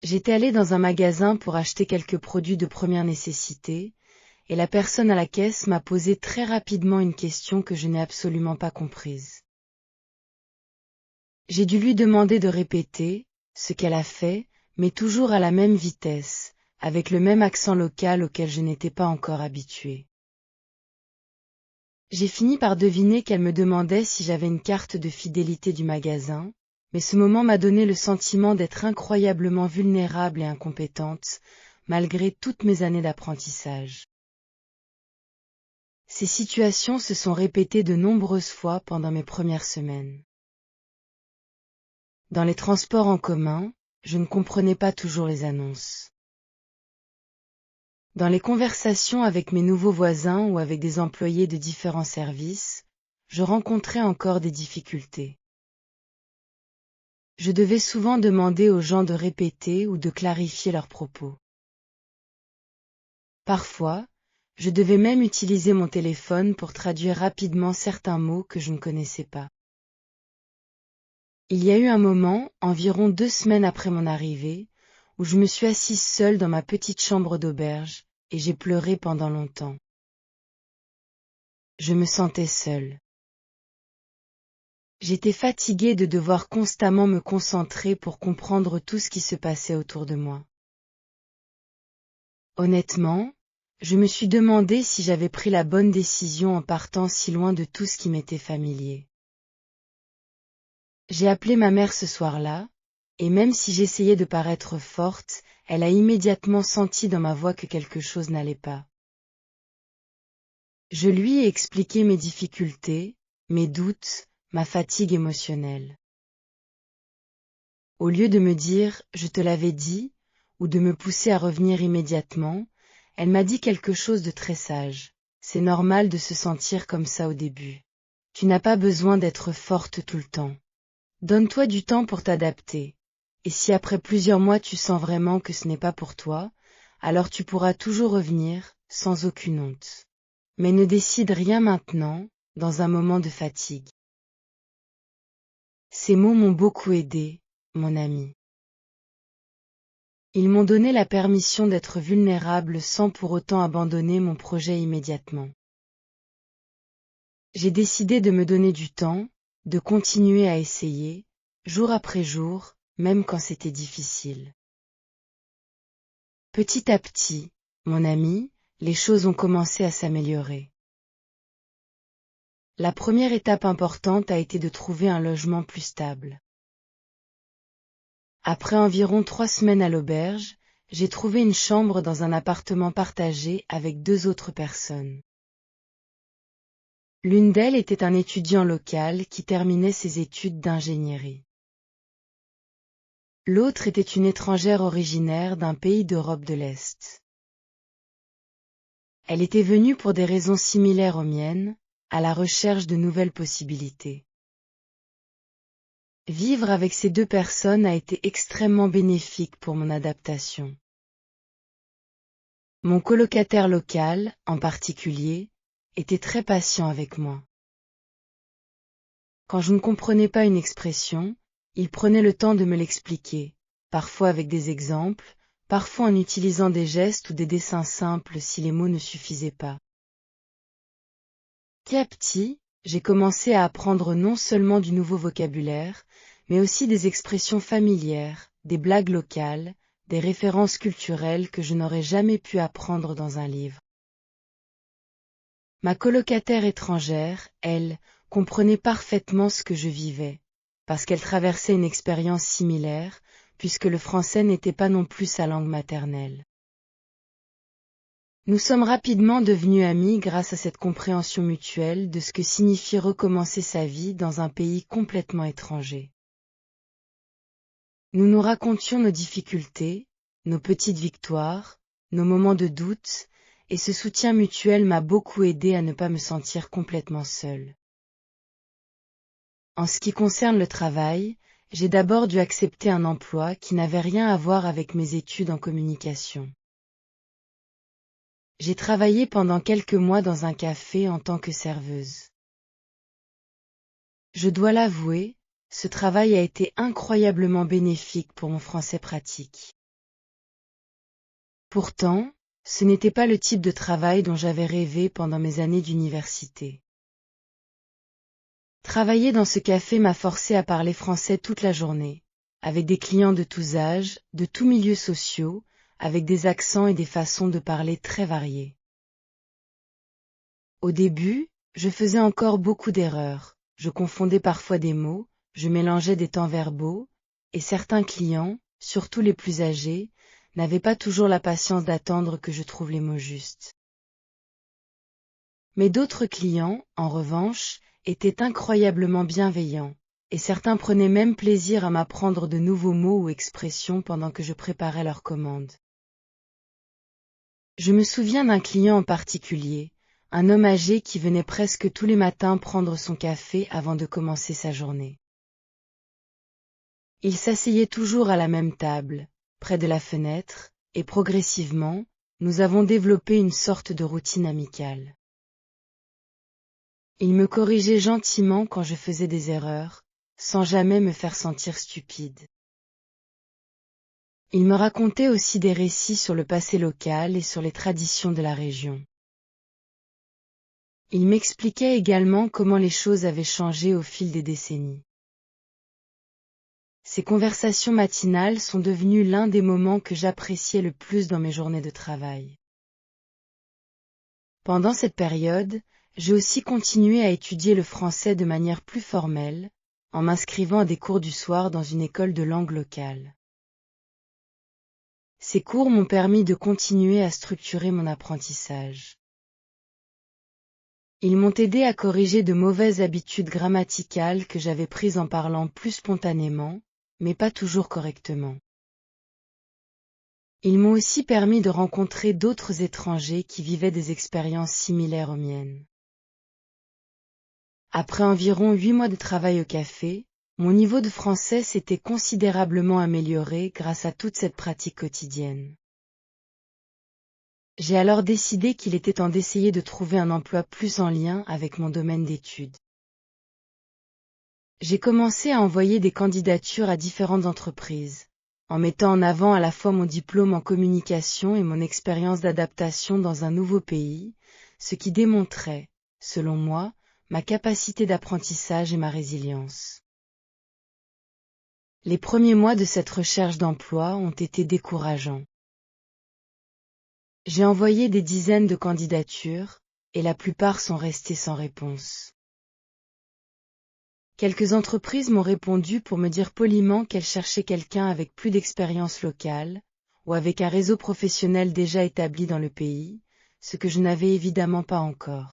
J'étais allée dans un magasin pour acheter quelques produits de première nécessité, et la personne à la caisse m'a posé très rapidement une question que je n'ai absolument pas comprise. J'ai dû lui demander de répéter, ce qu'elle a fait, mais toujours à la même vitesse, avec le même accent local auquel je n'étais pas encore habituée. J'ai fini par deviner qu'elle me demandait si j'avais une carte de fidélité du magasin, mais ce moment m'a donné le sentiment d'être incroyablement vulnérable et incompétente, malgré toutes mes années d'apprentissage. Ces situations se sont répétées de nombreuses fois pendant mes premières semaines. Dans les transports en commun, je ne comprenais pas toujours les annonces. Dans les conversations avec mes nouveaux voisins ou avec des employés de différents services, je rencontrais encore des difficultés. Je devais souvent demander aux gens de répéter ou de clarifier leurs propos. Parfois, je devais même utiliser mon téléphone pour traduire rapidement certains mots que je ne connaissais pas. Il y a eu un moment, environ 2 semaines après mon arrivée, où je me suis assise seule dans ma petite chambre d'auberge, et j'ai pleuré pendant longtemps. Je me sentais seule. J'étais fatiguée de devoir constamment me concentrer pour comprendre tout ce qui se passait autour de moi. Honnêtement, je me suis demandé si j'avais pris la bonne décision en partant si loin de tout ce qui m'était familier. J'ai appelé ma mère ce soir-là, et même si j'essayais de paraître forte, elle a immédiatement senti dans ma voix que quelque chose n'allait pas. Je lui ai expliqué mes difficultés, mes doutes, ma fatigue émotionnelle. Au lieu de me dire « je te l'avais dit » ou de me pousser à revenir immédiatement, elle m'a dit quelque chose de très sage. C'est normal de se sentir comme ça au début. Tu n'as pas besoin d'être forte tout le temps. Donne-toi du temps pour t'adapter. Et si après plusieurs mois tu sens vraiment que ce n'est pas pour toi, alors tu pourras toujours revenir, sans aucune honte. Mais ne décide rien maintenant, dans un moment de fatigue. Ces mots m'ont beaucoup aidé, mon ami. Ils m'ont donné la permission d'être vulnérable sans pour autant abandonner mon projet immédiatement. J'ai décidé de me donner du temps, de continuer à essayer, jour après jour, même quand c'était difficile. Petit à petit, mon ami, les choses ont commencé à s'améliorer. La première étape importante a été de trouver un logement plus stable. Après environ 3 semaines à l'auberge, j'ai trouvé une chambre dans un appartement partagé avec 2 autres personnes. L'une d'elles était un étudiant local qui terminait ses études d'ingénierie. L'autre était une étrangère originaire d'un pays d'Europe de l'Est. Elle était venue pour des raisons similaires aux miennes, à la recherche de nouvelles possibilités. Vivre avec ces 2 personnes a été extrêmement bénéfique pour mon adaptation. Mon colocataire local, en particulier, était très patient avec moi. Quand je ne comprenais pas une expression, il prenait le temps de me l'expliquer, parfois avec des exemples, parfois en utilisant des gestes ou des dessins simples si les mots ne suffisaient pas. Petit à petit, j'ai commencé à apprendre non seulement du nouveau vocabulaire, mais aussi des expressions familières, des blagues locales, des références culturelles que je n'aurais jamais pu apprendre dans un livre. Ma colocataire étrangère, elle, comprenait parfaitement ce que je vivais, parce qu'elle traversait une expérience similaire, puisque le français n'était pas non plus sa langue maternelle. Nous sommes rapidement devenus amis grâce à cette compréhension mutuelle de ce que signifie recommencer sa vie dans un pays complètement étranger. Nous nous racontions nos difficultés, nos petites victoires, nos moments de doute, et ce soutien mutuel m'a beaucoup aidé à ne pas me sentir complètement seule. En ce qui concerne le travail, j'ai d'abord dû accepter un emploi qui n'avait rien à voir avec mes études en communication. J'ai travaillé pendant quelques mois dans un café en tant que serveuse. Je dois l'avouer, ce travail a été incroyablement bénéfique pour mon français pratique. Pourtant, ce n'était pas le type de travail dont j'avais rêvé pendant mes années d'université. Travailler dans ce café m'a forcé à parler français toute la journée, avec des clients de tous âges, de tous milieux sociaux, avec des accents et des façons de parler très variées. Au début, je faisais encore beaucoup d'erreurs, je confondais parfois des mots, je mélangeais des temps verbaux, et certains clients, surtout les plus âgés, n'avaient pas toujours la patience d'attendre que je trouve les mots justes. Mais d'autres clients, en revanche, étaient incroyablement bienveillants, et certains prenaient même plaisir à m'apprendre de nouveaux mots ou expressions pendant que je préparais leur commande. Je me souviens d'un client en particulier, un homme âgé qui venait presque tous les matins prendre son café avant de commencer sa journée. Il s'asseyait toujours à la même table, près de la fenêtre, et progressivement, nous avons développé une sorte de routine amicale. Il me corrigeait gentiment quand je faisais des erreurs, sans jamais me faire sentir stupide. Il me racontait aussi des récits sur le passé local et sur les traditions de la région. Il m'expliquait également comment les choses avaient changé au fil des décennies. Ces conversations matinales sont devenues l'un des moments que j'appréciais le plus dans mes journées de travail. Pendant cette période, j'ai aussi continué à étudier le français de manière plus formelle, en m'inscrivant à des cours du soir dans une école de langue locale. Ces cours m'ont permis de continuer à structurer mon apprentissage. Ils m'ont aidé à corriger de mauvaises habitudes grammaticales que j'avais prises en parlant plus spontanément, mais pas toujours correctement. Ils m'ont aussi permis de rencontrer d'autres étrangers qui vivaient des expériences similaires aux miennes. Après environ 8 mois de travail au café, mon niveau de français s'était considérablement amélioré grâce à toute cette pratique quotidienne. J'ai alors décidé qu'il était temps d'essayer de trouver un emploi plus en lien avec mon domaine d'études. J'ai commencé à envoyer des candidatures à différentes entreprises, en mettant en avant à la fois mon diplôme en communication et mon expérience d'adaptation dans un nouveau pays, ce qui démontrait, selon moi, ma capacité d'apprentissage et ma résilience. Les premiers mois de cette recherche d'emploi ont été décourageants. J'ai envoyé des dizaines de candidatures, et la plupart sont restées sans réponse. Quelques entreprises m'ont répondu pour me dire poliment qu'elles cherchaient quelqu'un avec plus d'expérience locale, ou avec un réseau professionnel déjà établi dans le pays, ce que je n'avais évidemment pas encore.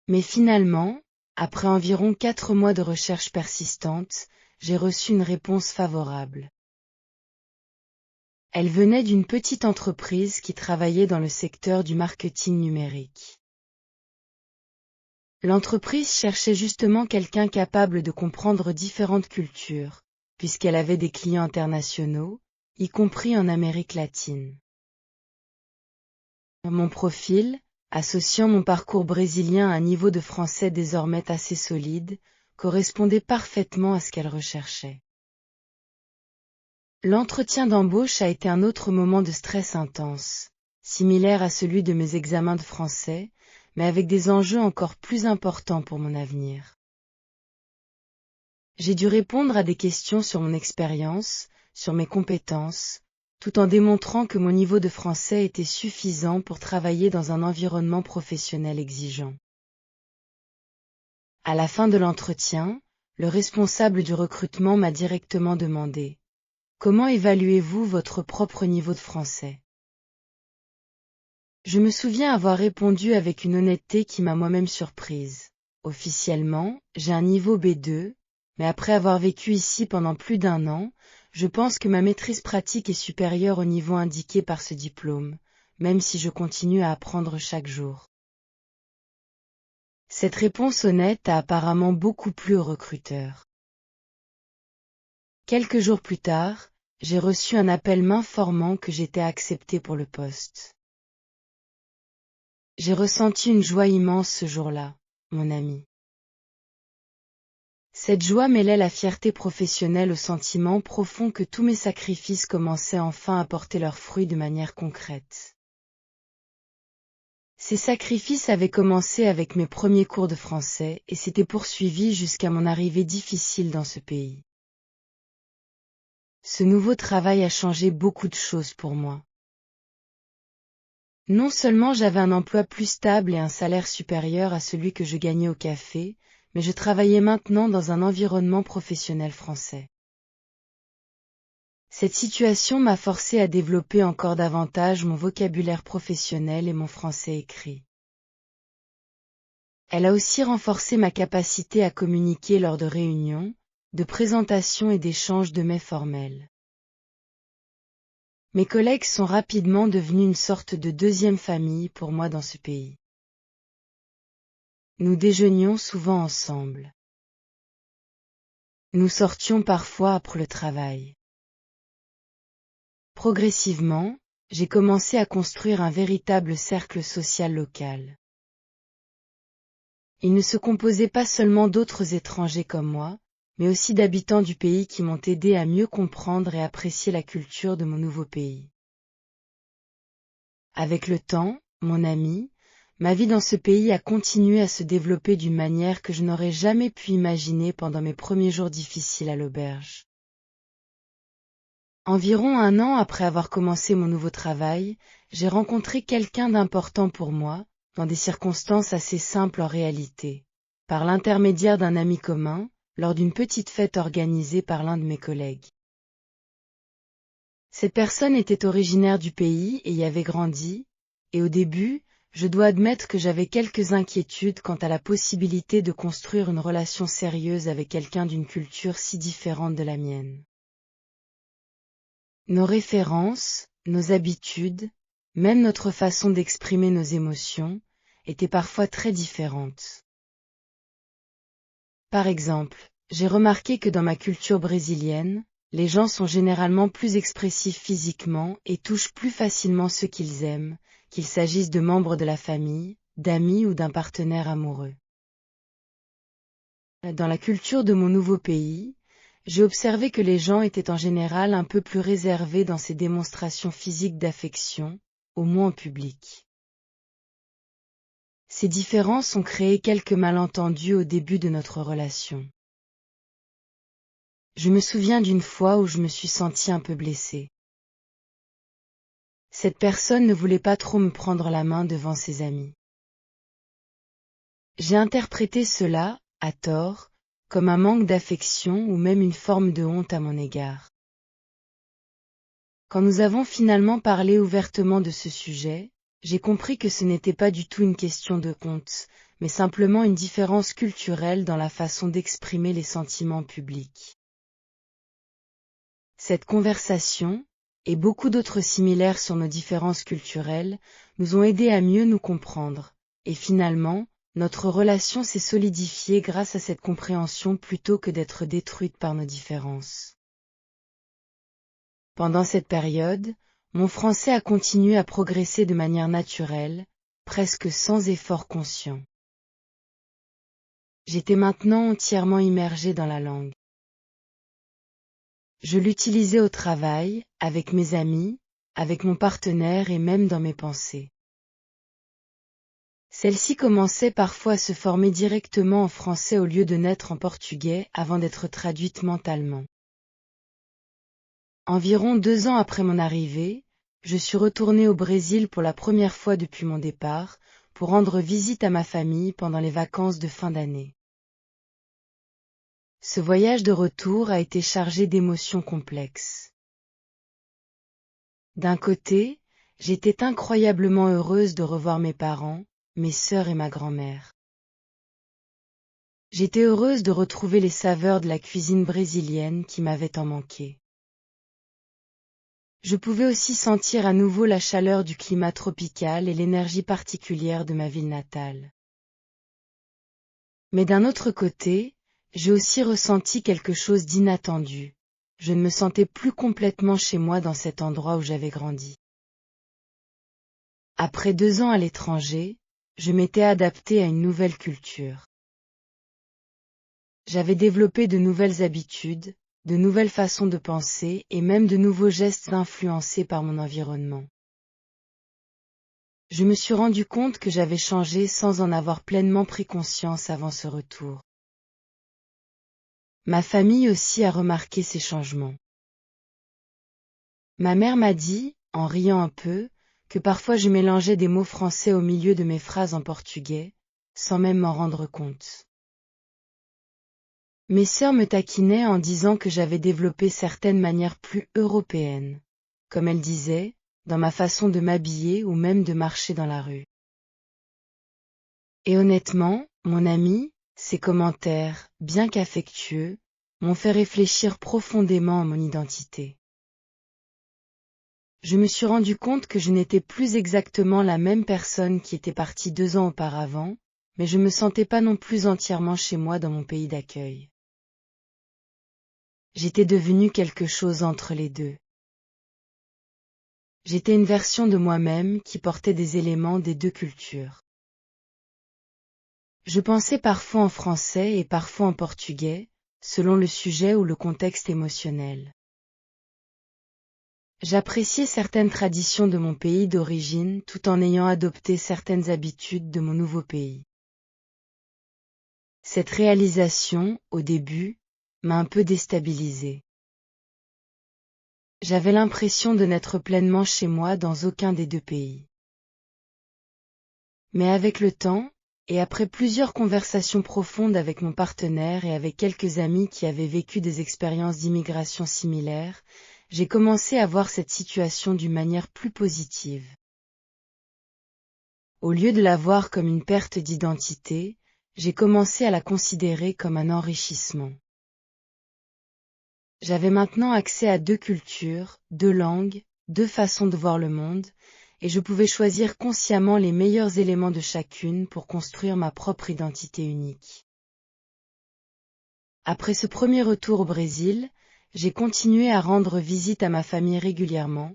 Mais finalement, après environ 4 mois de recherche persistante, j'ai reçu une réponse favorable. Elle venait d'une petite entreprise qui travaillait dans le secteur du marketing numérique. L'entreprise cherchait justement quelqu'un capable de comprendre différentes cultures, puisqu'elle avait des clients internationaux, y compris en Amérique latine. Mon profil, associant mon parcours brésilien à un niveau de français désormais assez solide, correspondait parfaitement à ce qu'elle recherchait. L'entretien d'embauche a été un autre moment de stress intense, similaire à celui de mes examens de français, mais avec des enjeux encore plus importants pour mon avenir. J'ai dû répondre à des questions sur mon expérience, sur mes compétences, tout en démontrant que mon niveau de français était suffisant pour travailler dans un environnement professionnel exigeant. À la fin de l'entretien, le responsable du recrutement m'a directement demandé: comment évaluez-vous votre propre niveau de français? Je me souviens avoir répondu avec une honnêteté qui m'a moi-même surprise. Officiellement, j'ai un niveau B2, mais après avoir vécu ici pendant plus d'1 an, je pense que ma maîtrise pratique est supérieure au niveau indiqué par ce diplôme, même si je continue à apprendre chaque jour. Cette réponse honnête a apparemment beaucoup plu au recruteur. Quelques jours plus tard, j'ai reçu un appel m'informant que j'étais accepté pour le poste. J'ai ressenti une joie immense ce jour-là, mon ami. Cette joie mêlait la fierté professionnelle au sentiment profond que tous mes sacrifices commençaient enfin à porter leurs fruits de manière concrète. Ces sacrifices avaient commencé avec mes premiers cours de français et s'étaient poursuivis jusqu'à mon arrivée difficile dans ce pays. Ce nouveau travail a changé beaucoup de choses pour moi. Non seulement j'avais un emploi plus stable et un salaire supérieur à celui que je gagnais au café, mais je travaillais maintenant dans un environnement professionnel français. Cette situation m'a forcé à développer encore davantage mon vocabulaire professionnel et mon français écrit. Elle a aussi renforcé ma capacité à communiquer lors de réunions, de présentations et d'échanges de mets formels. Mes collègues sont rapidement devenus une sorte de deuxième famille pour moi dans ce pays. Nous déjeunions souvent ensemble. Nous sortions parfois après le travail. Progressivement, j'ai commencé à construire un véritable cercle social local. Il ne se composait pas seulement d'autres étrangers comme moi, mais aussi d'habitants du pays qui m'ont aidé à mieux comprendre et apprécier la culture de mon nouveau pays. Avec le temps, mon ami, ma vie dans ce pays a continué à se développer d'une manière que je n'aurais jamais pu imaginer pendant mes premiers jours difficiles à l'auberge. Environ 1 an après avoir commencé mon nouveau travail, j'ai rencontré quelqu'un d'important pour moi, dans des circonstances assez simples en réalité, par l'intermédiaire d'un ami commun, lors d'une petite fête organisée par l'un de mes collègues. Cette personne était originaire du pays et y avait grandi, et au début, je dois admettre que j'avais quelques inquiétudes quant à la possibilité de construire une relation sérieuse avec quelqu'un d'une culture si différente de la mienne. Nos références, nos habitudes, même notre façon d'exprimer nos émotions, étaient parfois très différentes. Par exemple, j'ai remarqué que dans ma culture brésilienne, les gens sont généralement plus expressifs physiquement et touchent plus facilement ceux qu'ils aiment, qu'il s'agisse de membres de la famille, d'amis ou d'un partenaire amoureux. Dans la culture de mon nouveau pays, j'ai observé que les gens étaient en général un peu plus réservés dans ces démonstrations physiques d'affection, au moins en public. Ces différences ont créé quelques malentendus au début de notre relation. Je me souviens d'une fois où je me suis sentie un peu blessée. Cette personne ne voulait pas trop me prendre la main devant ses amis. J'ai interprété cela, à tort, comme un manque d'affection ou même une forme de honte à mon égard. Quand nous avons finalement parlé ouvertement de ce sujet, j'ai compris que ce n'était pas du tout une question de honte, mais simplement une différence culturelle dans la façon d'exprimer les sentiments publics. Cette conversation, et beaucoup d'autres similaires sur nos différences culturelles, nous ont aidés à mieux nous comprendre, et finalement, notre relation s'est solidifiée grâce à cette compréhension plutôt que d'être détruite par nos différences. Pendant cette période, mon français a continué à progresser de manière naturelle, presque sans effort conscient. J'étais maintenant entièrement immergée dans la langue. Je l'utilisais au travail, avec mes amis, avec mon partenaire et même dans mes pensées. Celle-ci commençait parfois à se former directement en français au lieu de naître en portugais avant d'être traduite mentalement. Environ 2 ans après mon arrivée, je suis retournée au Brésil pour la première fois depuis mon départ, pour rendre visite à ma famille pendant les vacances de fin d'année. Ce voyage de retour a été chargé d'émotions complexes. D'un côté, j'étais incroyablement heureuse de revoir mes parents, mes sœurs et ma grand-mère. J'étais heureuse de retrouver les saveurs de la cuisine brésilienne qui m'avaient tant manqué. Je pouvais aussi sentir à nouveau la chaleur du climat tropical et l'énergie particulière de ma ville natale. Mais d'un autre côté, j'ai aussi ressenti quelque chose d'inattendu. Je ne me sentais plus complètement chez moi dans cet endroit où j'avais grandi. Après 2 ans à l'étranger, je m'étais adaptée à une nouvelle culture. J'avais développé de nouvelles habitudes, de nouvelles façons de penser et même de nouveaux gestes influencés par mon environnement. Je me suis rendu compte que j'avais changé sans en avoir pleinement pris conscience avant ce retour. Ma famille aussi a remarqué ces changements. Ma mère m'a dit, en riant un peu, que parfois je mélangeais des mots français au milieu de mes phrases en portugais, sans même m'en rendre compte. Mes sœurs me taquinaient en disant que j'avais développé certaines manières plus européennes, comme elles disaient, dans ma façon de m'habiller ou même de marcher dans la rue. Et honnêtement, mon ami, ces commentaires, bien qu'affectueux, m'ont fait réfléchir profondément à mon identité. Je me suis rendu compte que je n'étais plus exactement la même personne qui était partie 2 ans auparavant, mais je me sentais pas non plus entièrement chez moi dans mon pays d'accueil. J'étais devenue quelque chose entre les deux. J'étais une version de moi-même qui portait des éléments des deux cultures. Je pensais parfois en français et parfois en portugais, selon le sujet ou le contexte émotionnel. J'appréciais certaines traditions de mon pays d'origine tout en ayant adopté certaines habitudes de mon nouveau pays. Cette réalisation, au début, m'a un peu déstabilisée. J'avais l'impression de n'être pleinement chez moi dans aucun des deux pays. Mais avec le temps, et après plusieurs conversations profondes avec mon partenaire et avec quelques amis qui avaient vécu des expériences d'immigration similaires, j'ai commencé à voir cette situation d'une manière plus positive. Au lieu de la voir comme une perte d'identité, j'ai commencé à la considérer comme un enrichissement. J'avais maintenant accès à 2 cultures, 2 langues, 2 façons de voir le monde, et je pouvais choisir consciemment les meilleurs éléments de chacune pour construire ma propre identité unique. Après ce premier retour au Brésil, j'ai continué à rendre visite à ma famille régulièrement,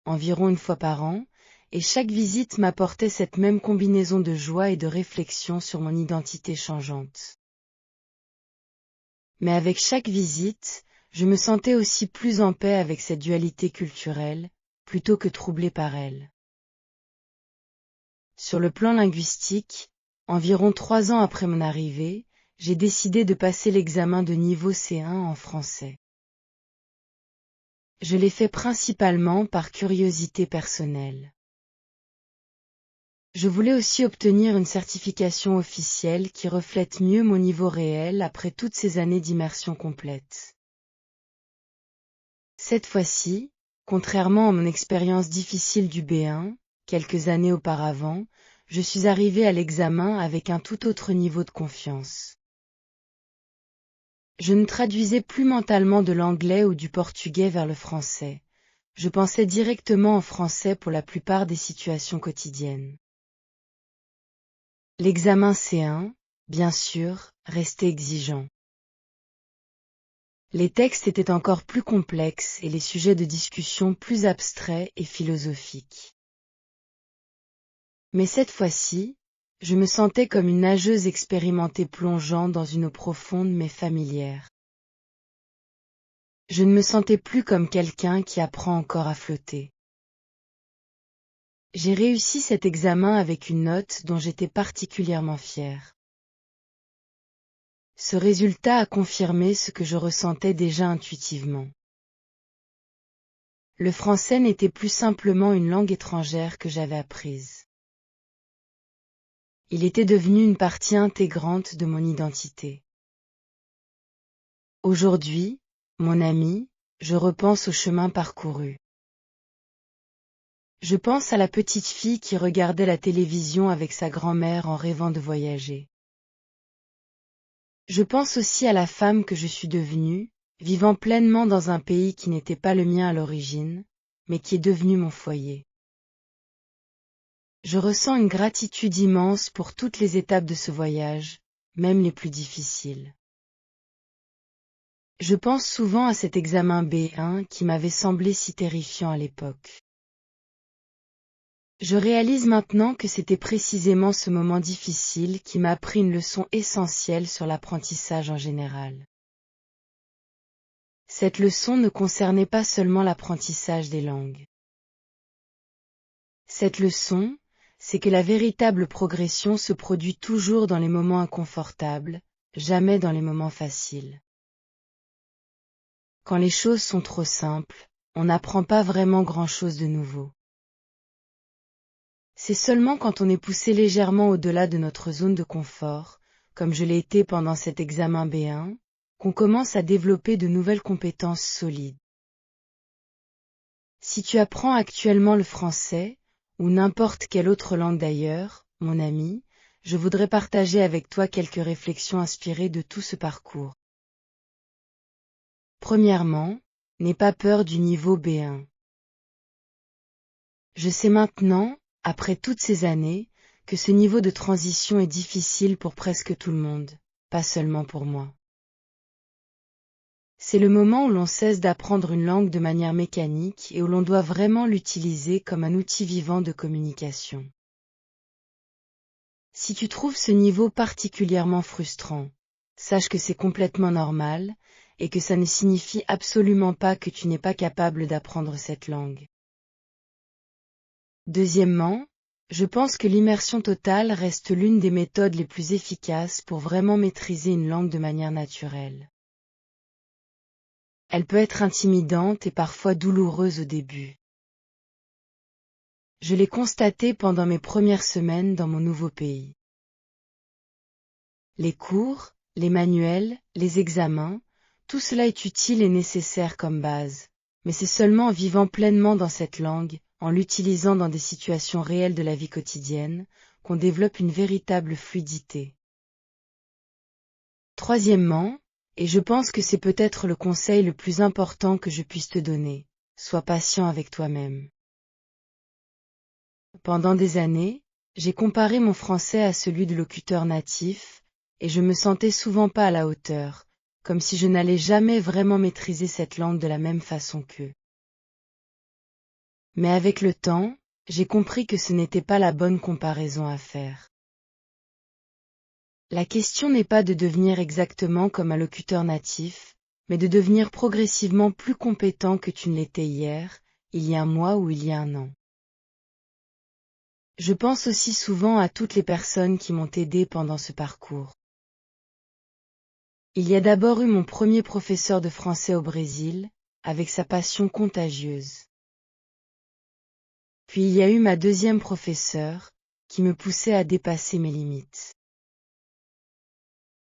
environ 1 fois par an, et chaque visite m'apportait cette même combinaison de joie et de réflexion sur mon identité changeante. Mais avec chaque visite, je me sentais aussi plus en paix avec cette dualité culturelle, plutôt que troublée par elle. Sur le plan linguistique, environ 3 ans après mon arrivée, j'ai décidé de passer l'examen de niveau C1 en français. je l'ai fait principalement par curiosité personnelle. Je voulais aussi obtenir une certification officielle qui reflète mieux mon niveau réel après toutes ces années d'immersion complète. Cette fois-ci, contrairement à mon expérience difficile du B1, quelques années auparavant, je suis arrivé à l'examen avec un tout autre niveau de confiance. Je ne traduisais plus mentalement de l'anglais ou du portugais vers le français. Je pensais directement en français pour la plupart des situations quotidiennes. L'examen C1, bien sûr, restait exigeant. Les textes étaient encore plus complexes et les sujets de discussion plus abstraits et philosophiques. Mais cette fois-ci, je me sentais comme une nageuse expérimentée plongeant dans une eau profonde mais familière. Je ne me sentais plus comme quelqu'un qui apprend encore à flotter. J'ai réussi cet examen avec une note dont j'étais particulièrement fière. Ce résultat a confirmé ce que je ressentais déjà intuitivement. Le français n'était plus simplement une langue étrangère que j'avais apprise. Il était devenu une partie intégrante de mon identité. Aujourd'hui, mon ami, je repense au chemin parcouru. Je pense à la petite fille qui regardait la télévision avec sa grand-mère en rêvant de voyager. Je pense aussi à la femme que je suis devenue, vivant pleinement dans un pays qui n'était pas le mien à l'origine, mais qui est devenu mon foyer. Je ressens une gratitude immense pour toutes les étapes de ce voyage, même les plus difficiles. Je pense souvent à cet examen B1 qui m'avait semblé si terrifiant à l'époque. Je réalise maintenant que c'était précisément ce moment difficile qui m'a appris une leçon essentielle sur l'apprentissage en général. Cette leçon ne concernait pas seulement l'apprentissage des langues. Cette leçon, c'est que la véritable progression se produit toujours dans les moments inconfortables, jamais dans les moments faciles. Quand les choses sont trop simples, on n'apprend pas vraiment grand-chose de nouveau. C'est seulement quand on est poussé légèrement au-delà de notre zone de confort, comme je l'ai été pendant cet examen B1, qu'on commence à développer de nouvelles compétences solides. Si tu apprends actuellement le français, ou n'importe quelle autre langue d'ailleurs, mon ami, je voudrais partager avec toi quelques réflexions inspirées de tout ce parcours. Premièrement, n'aie pas peur du niveau B1. Je sais maintenant, après toutes ces années, que ce niveau de transition est difficile pour presque tout le monde, pas seulement pour moi. C'est le moment où l'on cesse d'apprendre une langue de manière mécanique et où l'on doit vraiment l'utiliser comme un outil vivant de communication. Si tu trouves ce niveau particulièrement frustrant, sache que c'est complètement normal et que ça ne signifie absolument pas que tu n'es pas capable d'apprendre cette langue. Deuxièmement, je pense que l'immersion totale reste l'une des méthodes les plus efficaces pour vraiment maîtriser une langue de manière naturelle. Elle peut être intimidante et parfois douloureuse au début. Je l'ai constaté pendant mes premières semaines dans mon nouveau pays. Les cours, les manuels, les examens, tout cela est utile et nécessaire comme base, mais c'est seulement en vivant pleinement dans cette langue, en l'utilisant dans des situations réelles de la vie quotidienne, qu'on développe une véritable fluidité. Troisièmement, et je pense que c'est peut-être le conseil le plus important que je puisse te donner, sois patient avec toi-même. Pendant des années, j'ai comparé mon français à celui de locuteurs natifs, et je me sentais souvent pas à la hauteur, comme si je n'allais jamais vraiment maîtriser cette langue de la même façon qu'eux. Mais avec le temps, j'ai compris que ce n'était pas la bonne comparaison à faire. La question n'est pas de devenir exactement comme un locuteur natif, mais de devenir progressivement plus compétent que tu ne l'étais hier, il y a un mois ou il y a un an. Je pense aussi souvent à toutes les personnes qui m'ont aidé pendant ce parcours. Il y a d'abord eu mon premier professeur de français au Brésil, avec sa passion contagieuse. Puis il y a eu ma deuxième professeure, qui me poussait à dépasser mes limites.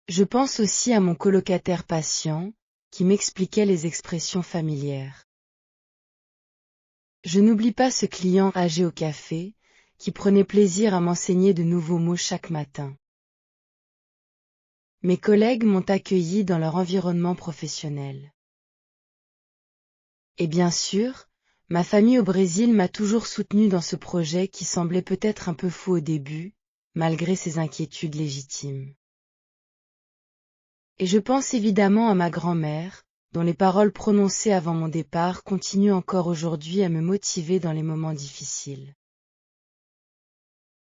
Je pense aussi à mon colocataire patient, qui m'expliquait les expressions familières. Je n'oublie pas ce client âgé au café, qui prenait plaisir à m'enseigner de nouveaux mots chaque matin. Mes collègues m'ont accueilli dans leur environnement professionnel. Et bien sûr, ma famille au Brésil m'a toujours soutenu dans ce projet qui semblait peut-être un peu fou au début, malgré ses inquiétudes légitimes. Et je pense évidemment à ma grand-mère, dont les paroles prononcées avant mon départ continuent encore aujourd'hui à me motiver dans les moments difficiles.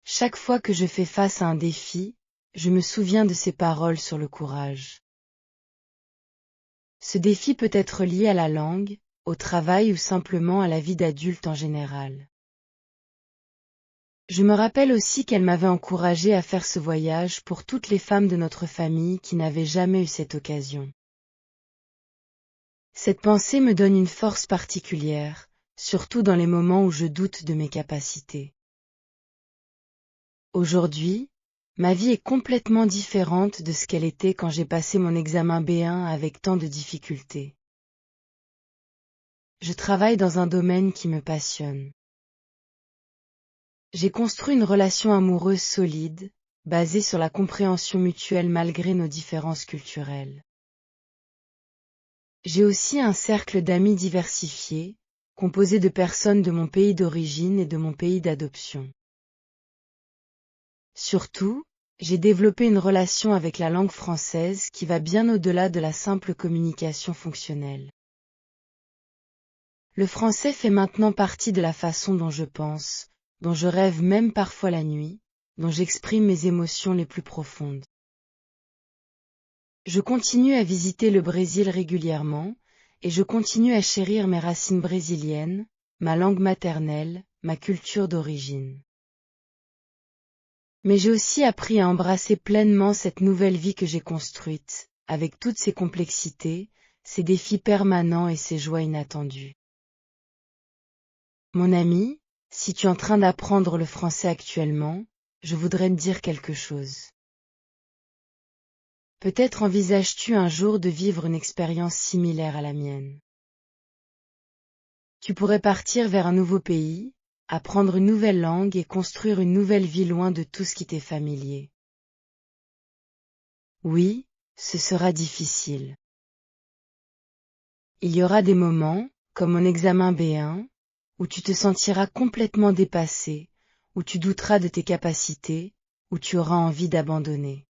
Chaque fois que je fais face à un défi, je me souviens de ces paroles sur le courage. Ce défi peut être lié à la langue, au travail ou simplement à la vie d'adulte en général. Je me rappelle aussi qu'elle m'avait encouragée à faire ce voyage pour toutes les femmes de notre famille qui n'avaient jamais eu cette occasion. Cette pensée me donne une force particulière, surtout dans les moments où je doute de mes capacités. Aujourd'hui, ma vie est complètement différente de ce qu'elle était quand j'ai passé mon examen B1 avec tant de difficultés. Je travaille dans un domaine qui me passionne. J'ai construit une relation amoureuse solide, basée sur la compréhension mutuelle malgré nos différences culturelles. J'ai aussi un cercle d'amis diversifié, composé de personnes de mon pays d'origine et de mon pays d'adoption. Surtout, j'ai développé une relation avec la langue française qui va bien au-delà de la simple communication fonctionnelle. Le français fait maintenant partie de la façon dont je pense, dont je rêve même parfois la nuit, dont j'exprime mes émotions les plus profondes. Je continue à visiter le Brésil régulièrement, et je continue à chérir mes racines brésiliennes, ma langue maternelle, ma culture d'origine. Mais j'ai aussi appris à embrasser pleinement cette nouvelle vie que j'ai construite, avec toutes ses complexités, ses défis permanents et ses joies inattendues. Mon ami, si tu es en train d'apprendre le français actuellement, je voudrais te dire quelque chose. Peut-être envisages-tu un jour de vivre une expérience similaire à la mienne. Tu pourrais partir vers un nouveau pays, apprendre une nouvelle langue et construire une nouvelle vie loin de tout ce qui t'est familier. Oui, ce sera difficile. Il y aura des moments, comme mon examen B1, où tu te sentiras complètement dépassé, où tu douteras de tes capacités, où tu auras envie d'abandonner.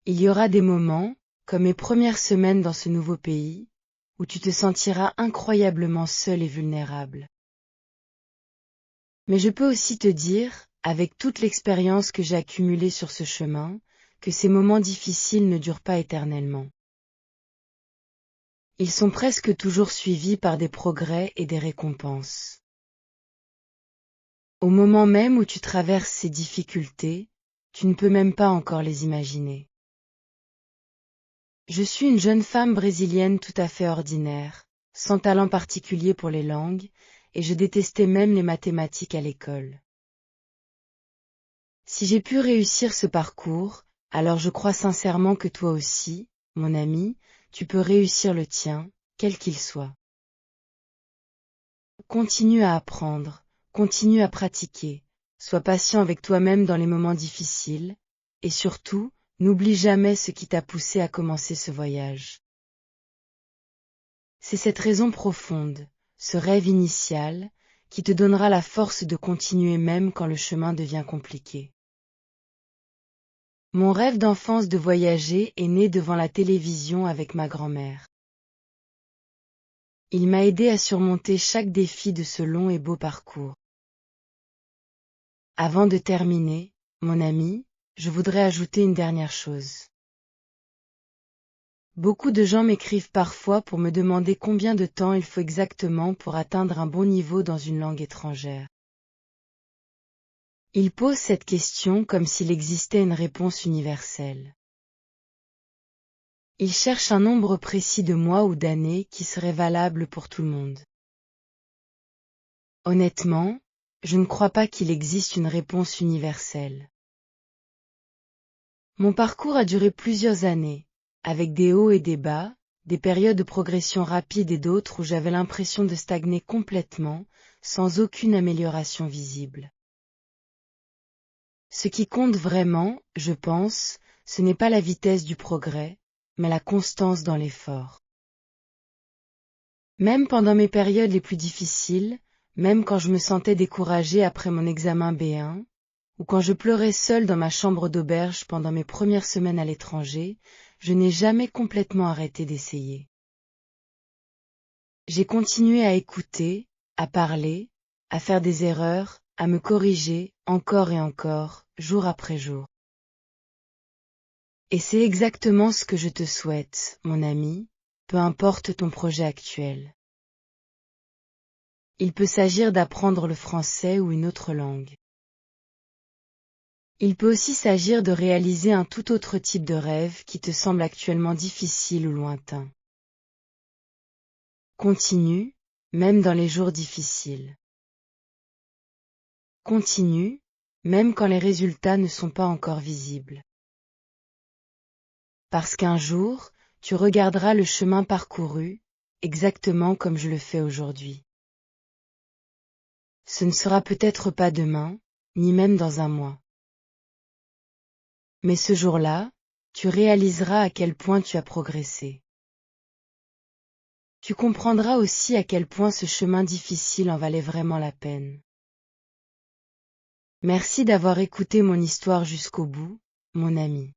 Il y aura des moments, comme mes premières semaines dans ce nouveau pays, où tu te sentiras incroyablement seul et vulnérable. Mais je peux aussi te dire, avec toute l'expérience que j'ai accumulée sur ce chemin, que ces moments difficiles ne durent pas éternellement. Ils sont presque toujours suivis par des progrès et des récompenses. Au moment même où tu traverses ces difficultés, tu ne peux même pas encore les imaginer. Je suis une jeune femme brésilienne tout à fait ordinaire, sans talent particulier pour les langues, et je détestais même les mathématiques à l'école. Si j'ai pu réussir ce parcours, alors je crois sincèrement que toi aussi, mon ami, tu peux réussir le tien, quel qu'il soit. Continue à apprendre, continue à pratiquer, sois patient avec toi-même dans les moments difficiles, et surtout, n'oublie jamais ce qui t'a poussé à commencer ce voyage. C'est cette raison profonde, ce rêve initial, qui te donnera la force de continuer même quand le chemin devient compliqué. Mon rêve d'enfance de voyager est né devant la télévision avec ma grand-mère. Il m'a aidé à surmonter chaque défi de ce long et beau parcours. Avant de terminer, mon ami, je voudrais ajouter une dernière chose. Beaucoup de gens m'écrivent parfois pour me demander combien de temps il faut exactement pour atteindre un bon niveau dans une langue étrangère. Ils posent cette question comme s'il existait une réponse universelle. Il cherche un nombre précis de mois ou d'années qui serait valable pour tout le monde. Honnêtement, je ne crois pas qu'il existe une réponse universelle. Mon parcours a duré plusieurs années, avec des hauts et des bas, des périodes de progression rapide et d'autres où j'avais l'impression de stagner complètement, sans aucune amélioration visible. Ce qui compte vraiment, je pense, ce n'est pas la vitesse du progrès, mais la constance dans l'effort. Même pendant mes périodes les plus difficiles, même quand je me sentais découragée après mon examen B1, ou quand je pleurais seule dans ma chambre d'auberge pendant mes premières semaines à l'étranger, je n'ai jamais complètement arrêté d'essayer. J'ai continué à écouter, à parler, à faire des erreurs, à me corriger, encore et encore, jour après jour. Et c'est exactement ce que je te souhaite, mon ami, peu importe ton projet actuel. Il peut s'agir d'apprendre le français ou une autre langue. Il peut aussi s'agir de réaliser un tout autre type de rêve qui te semble actuellement difficile ou lointain. Continue, même dans les jours difficiles. Continue, même quand les résultats ne sont pas encore visibles. Parce qu'un jour, tu regarderas le chemin parcouru, exactement comme je le fais aujourd'hui. Ce ne sera peut-être pas demain, ni même dans un mois. Mais ce jour-là, tu réaliseras à quel point tu as progressé. Tu comprendras aussi à quel point ce chemin difficile en valait vraiment la peine. Merci d'avoir écouté mon histoire jusqu'au bout, mon ami.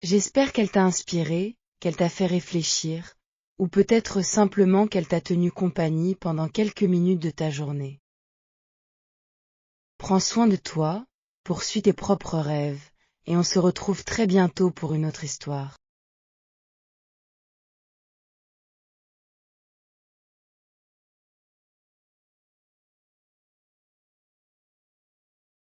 J'espère qu'elle t'a inspiré, qu'elle t'a fait réfléchir, ou peut-être simplement qu'elle t'a tenu compagnie pendant quelques minutes de ta journée. Prends soin de toi, poursuis tes propres rêves, et on se retrouve très bientôt pour une autre histoire.